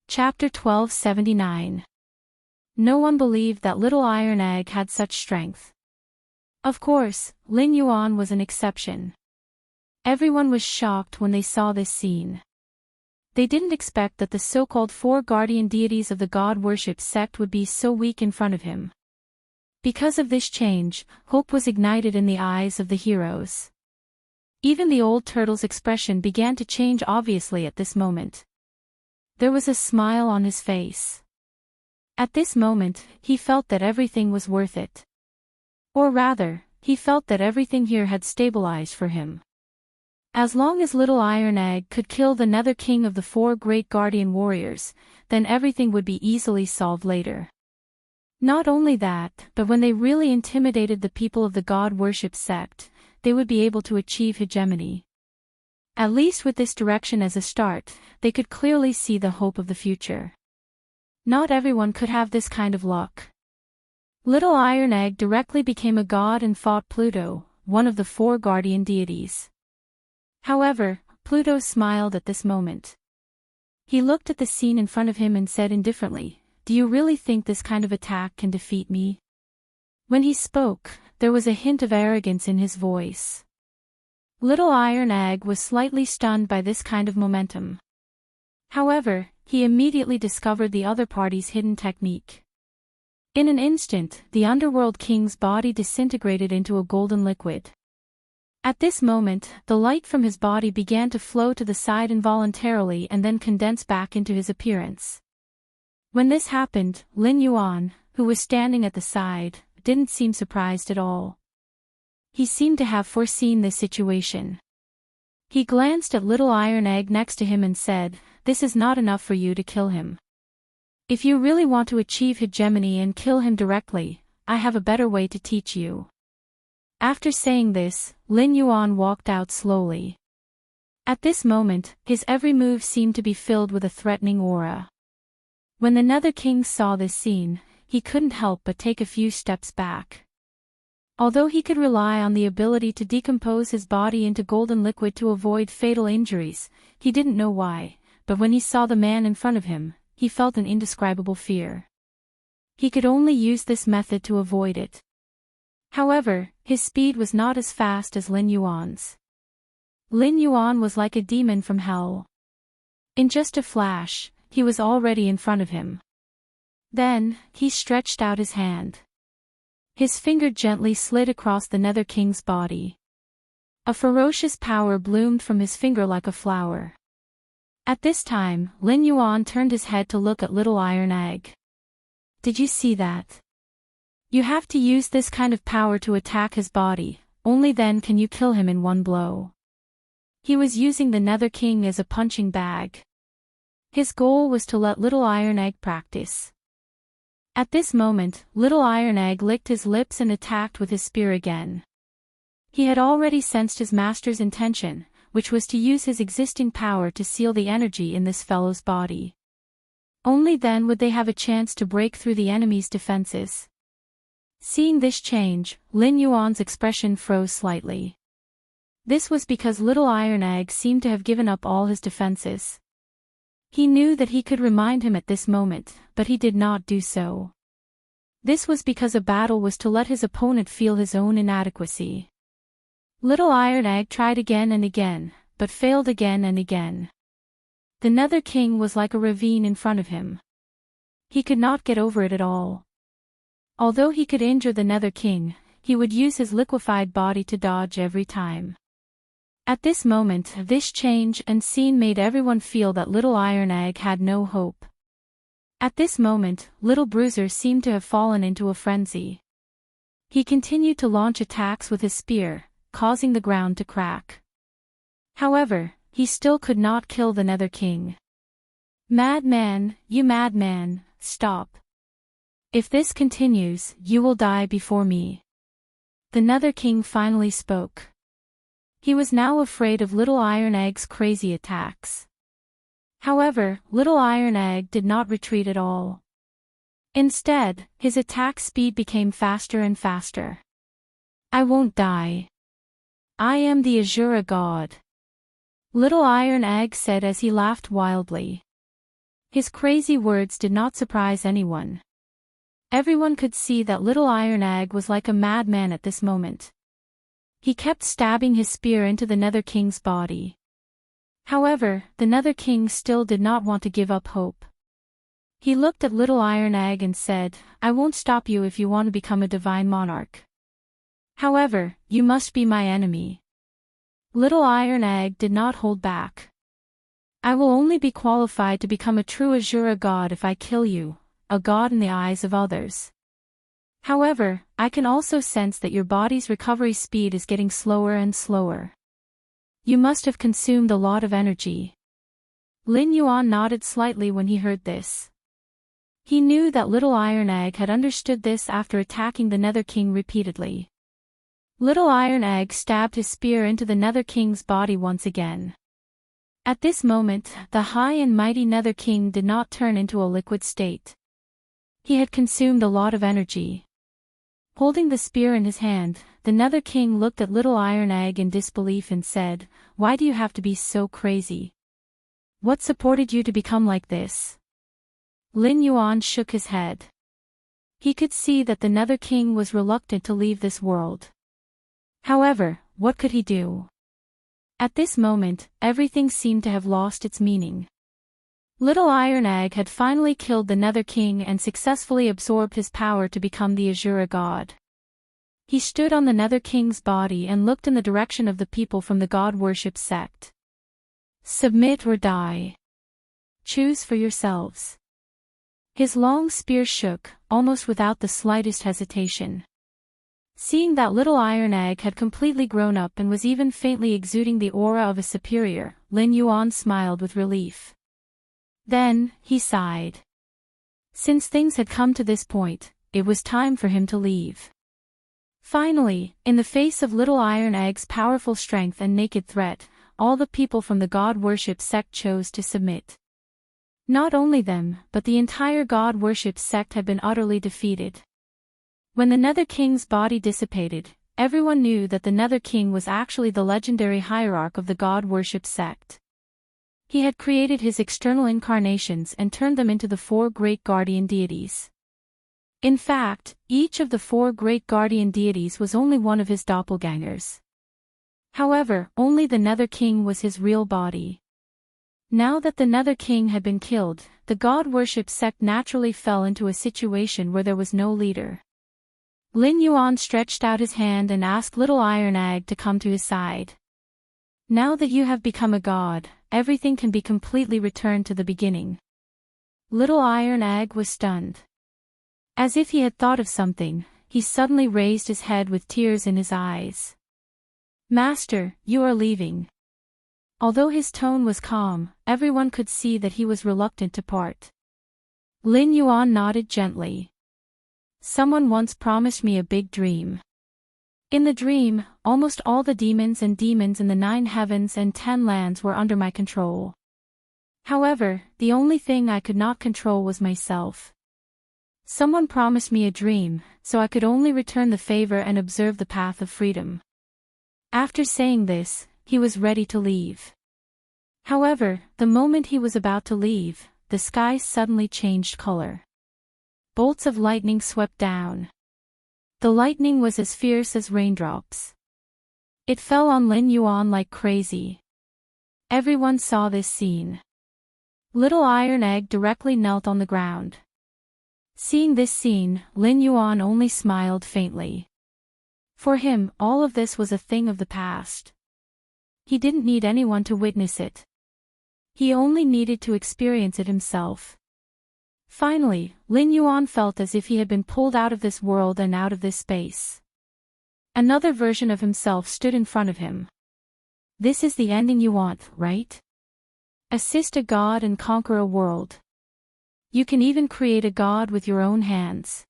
Chapter 1279. No one believed that little Iron Egg had such strength. Of course, Lin Yuan was an exception. Everyone was shocked when they saw this scene. They didn't expect that the so-called four guardian deities of the god-worship sect would be so weak in front of him. Because of this change, hope was ignited in the eyes of the heroes. Even the old turtle's expression began to change obviously at this moment. There was a smile on his face. At this moment, he felt that everything was worth it. Or rather, he felt that everything here had stabilized for him. As long as little Iron Egg could kill the Nether King of the four great guardian warriors, then everything would be easily solved later. Not only that, but when they really intimidated the people of the god-worship sect, they would be able to achieve hegemony. At least with this direction as a start, they could clearly see the hope of the future. Not everyone could have this kind of luck. Little Iron Egg directly became a god and fought Pluto, one of the four guardian deities. However, Pluto smiled at this moment. He looked at the scene in front of him and said indifferently, "Do you really think this kind of attack can defeat me?" When he spoke, there was a hint of arrogance in his voice. Little Iron Egg was slightly stunned by this kind of momentum. However, he immediately discovered the other party's hidden technique. In an instant, the Underworld King's body disintegrated into a golden liquid. At this moment, the light from his body began to flow to the side involuntarily and then condense back into his appearance. When this happened, Lin Yuan, who was standing at the side, didn't seem surprised at all. He seemed to have foreseen this situation. He glanced at little Iron Egg next to him and said, "This is not enough for you to kill him. If you really want to achieve hegemony and kill him directly, I have a better way to teach you." After saying this, Lin Yuan walked out slowly. At this moment, his every move seemed to be filled with a threatening aura. When the Nether King saw this scene, he couldn't help but take a few steps back. Although he could rely on the ability to decompose his body into golden liquid to avoid fatal injuries, he didn't know why, but when he saw the man in front of him, he felt an indescribable fear. He could only use this method to avoid it. However, his speed was not as fast as Lin Yuan's. Lin Yuan was like a demon from hell. In just a flash, he was already in front of him. Then, he stretched out his hand. His finger gently slid across the Nether King's body. A ferocious power bloomed from his finger like a flower. At this time, Lin Yuan turned his head to look at little Iron Egg. "Did you see that? You have to use this kind of power to attack his body, only then can you kill him in one blow." He was using the Nether King as a punching bag. His goal was to let little Iron Egg practice. At this moment, little Iron Egg licked his lips and attacked with his spear again. He had already sensed his master's intention, which was to use his existing power to seal the energy in this fellow's body. Only then would they have a chance to break through the enemy's defenses. Seeing this change, Lin Yuan's expression froze slightly. This was because little Iron Egg seemed to have given up all his defenses. He knew that he could remind him at this moment, but he did not do so. This was because a battle was to let his opponent feel his own inadequacy. Little Iron Egg tried again and again, but failed again and again. The Nether King was like a ravine in front of him. He could not get over it at all. Although he could injure the Nether King, he would use his liquefied body to dodge every time. At this moment, this change and scene made everyone feel that little Iron Egg had no hope. At this moment, little Bruiser seemed to have fallen into a frenzy. He continued to launch attacks with his spear, causing the ground to crack. However, he still could not kill the Nether King. "Madman, you madman, stop. If this continues, you will die before me." The Nether King finally spoke. He was now afraid of Little Iron Egg's crazy attacks. However, Little Iron Egg did not retreat at all. Instead, his attack speed became faster and faster. "I won't die. I am the Azura god," Little Iron Egg said as he laughed wildly. His crazy words did not surprise anyone. Everyone could see that Little Iron Egg was like a madman at this moment. He kept stabbing his spear into the Nether King's body. However, the Nether King still did not want to give up hope. He looked at Little Iron Egg and said, "I won't stop you if you want to become a divine monarch. However, you must be my enemy." Little Iron Egg did not hold back. "I will only be qualified to become a true Azura god if I kill you, a god in the eyes of others. However, I can also sense that your body's recovery speed is getting slower and slower. You must have consumed a lot of energy." Lin Yuan nodded slightly when he heard this. He knew that Little Iron Egg had understood this after attacking the Nether King repeatedly. Little Iron Egg stabbed his spear into the Nether King's body once again. At this moment, the high and mighty Nether King did not turn into a liquid state. He had consumed a lot of energy. Holding the spear in his hand, the Nether King looked at Little Iron Egg in disbelief and said, "Why do you have to be so crazy? What supported you to become like this?" Lin Yuan shook his head. He could see that the Nether King was reluctant to leave this world. However, what could he do? At this moment, everything seemed to have lost its meaning. Little Iron Egg had finally killed the Nether King and successfully absorbed his power to become the Azura god. He stood on the Nether King's body and looked in the direction of the people from the god worship sect. "Submit or die. Choose for yourselves." His long spear shook, almost without the slightest hesitation. Seeing that Little Iron Egg had completely grown up and was even faintly exuding the aura of a superior, Lin Yuan smiled with relief. Then, he sighed. Since things had come to this point, it was time for him to leave. Finally, in the face of Little Iron Egg's powerful strength and naked threat, all the people from the god worship sect chose to submit. Not only them, but the entire god worship sect had been utterly defeated. When the Nether King's body dissipated, everyone knew that the Nether King was actually the legendary hierarch of the god worship sect. He had created his external incarnations and turned them into the 4 great guardian deities. In fact, each of the 4 great guardian deities was only one of his doppelgangers. However, only the Nether King was his real body. Now that the Nether King had been killed, the god worship sect naturally fell into a situation where there was no leader. Lin Yuan stretched out his hand and asked Little Iron Egg to come to his side. "Now that you have become a god, everything can be completely returned to the beginning." Little Iron Egg was stunned. As if he had thought of something, he suddenly raised his head with tears in his eyes. "Master, you are leaving." Although his tone was calm, everyone could see that he was reluctant to part. Lin Yuan nodded gently. "Someone once promised me a big dream. In the dream, almost all the demons in the 9 heavens and 10 lands were under my control. However, the only thing I could not control was myself. Someone promised me a dream, so I could only return the favor and observe the path of freedom." After saying this, he was ready to leave. However, the moment he was about to leave, the sky suddenly changed color. Bolts of lightning swept down. The lightning was as fierce as raindrops. It fell on Lin Yuan like crazy. Everyone saw this scene. Little Iron Egg directly knelt on the ground. Seeing this scene, Lin Yuan only smiled faintly. For him, all of this was a thing of the past. He didn't need anyone to witness it. He only needed to experience it himself. Finally, Lin Yuan felt as if he had been pulled out of this world and out of this space. Another version of himself stood in front of him. "This is the ending you want, right? Assist a god and conquer a world. You can even create a god with your own hands."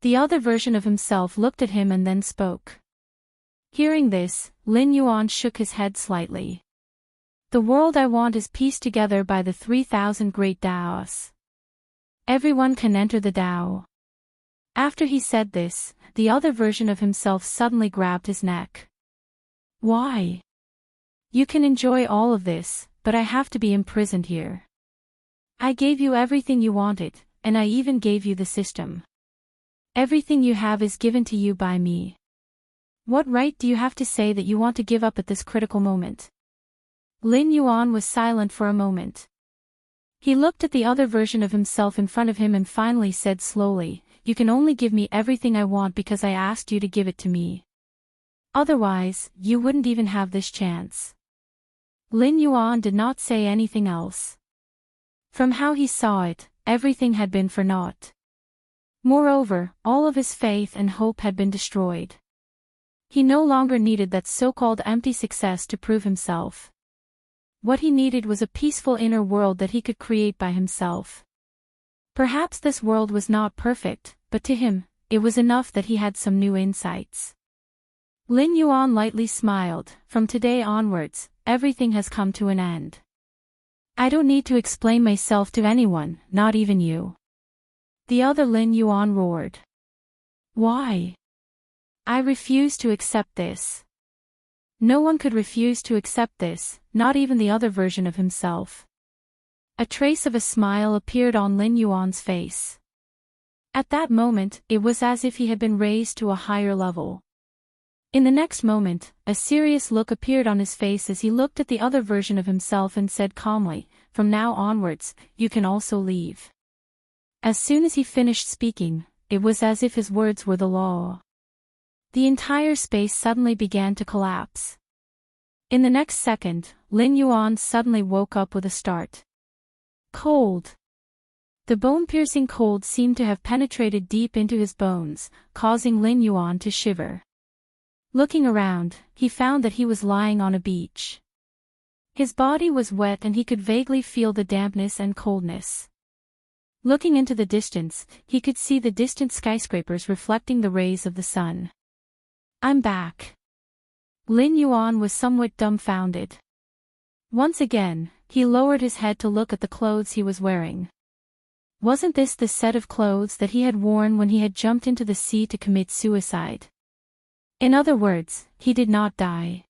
The other version of himself looked at him and then spoke. Hearing this, Lin Yuan shook his head slightly. The world I want is pieced together by the 3,000 great Taos. Everyone can enter the Tao. After he said this, the other version of himself suddenly grabbed his neck. Why? You can enjoy all of this, but I have to be imprisoned here. I gave you everything you wanted, and I even gave you the system. Everything you have is given to you by me. What right do you have to say that you want to give up at this critical moment? Lin Yuan was silent for a moment. He looked at the other version of himself in front of him and finally said slowly, "You can only give me everything I want because I asked you to give it to me. Otherwise, you wouldn't even have this chance." Lin Yuan did not say anything else. From how he saw it, everything had been for naught. Moreover, all of his faith and hope had been destroyed. He no longer needed that so-called empty success to prove himself. What he needed was a peaceful inner world that he could create by himself. Perhaps this world was not perfect, but to him, it was enough that he had some new insights. Lin Yuan lightly smiled. From today onwards, everything has come to an end. I don't need to explain myself to anyone, not even you. The other Lin Yuan roared. Why? I refuse to accept this. No one could refuse to accept this, not even the other version of himself. A trace of a smile appeared on Lin Yuan's face. At that moment, it was as if he had been raised to a higher level. In the next moment, a serious look appeared on his face as he looked at the other version of himself and said calmly, "From now onwards, you can also leave." As soon as he finished speaking, it was as if his words were the law. The entire space suddenly began to collapse. In the next second, Lin Yuan suddenly woke up with a start. Cold. The bone-piercing cold seemed to have penetrated deep into his bones, causing Lin Yuan to shiver. Looking around, he found that he was lying on a beach. His body was wet and he could vaguely feel the dampness and coldness. Looking into the distance, he could see the distant skyscrapers reflecting the rays of the sun. I'm back. Lin Yuan was somewhat dumbfounded. Once again, he lowered his head to look at the clothes he was wearing. Wasn't this the set of clothes that he had worn when he had jumped into the sea to commit suicide? In other words, he did not die.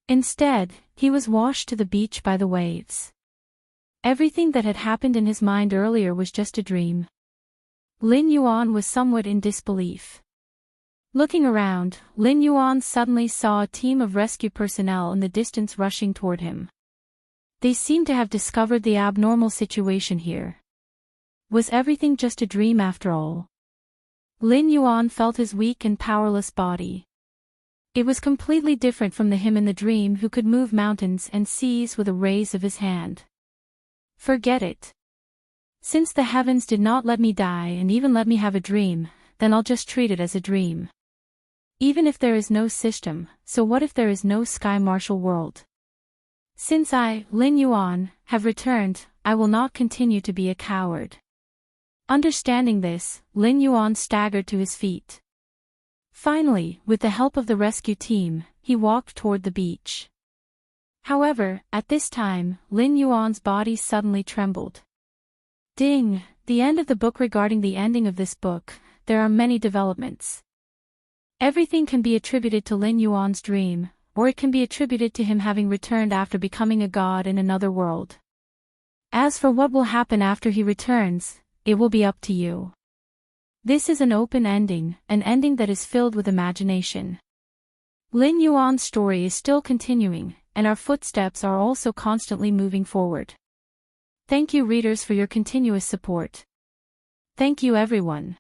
Instead, he was washed to the beach by the waves. Everything that had happened in his mind earlier was just a dream. Lin Yuan was somewhat in disbelief. Looking around, Lin Yuan suddenly saw a team of rescue personnel in the distance rushing toward him. They seemed to have discovered the abnormal situation here. Was everything just a dream after all? Lin Yuan felt his weak and powerless body. It was completely different from the him in the dream who could move mountains and seas with a raise of his hand. Forget it. Since the heavens did not let me die and even let me have a dream, then I'll just treat it as a dream. Even if there is no system, so what if there is no sky martial world? Since I, Lin Yuan, have returned, I will not continue to be a coward. Understanding this, Lin Yuan staggered to his feet. Finally, with the help of the rescue team, he walked toward the beach. However, at this time, Lin Yuan's body suddenly trembled. Ding! The end of the book. Regarding the ending of this book, there are many developments. Everything can be attributed to Lin Yuan's dream, or it can be attributed to him having returned after becoming a god in another world. As for what will happen after he returns, it will be up to you. This is an open ending, an ending that is filled with imagination. Lin Yuan's story is still continuing, and our footsteps are also constantly moving forward. Thank you readers for your continuous support. Thank you everyone.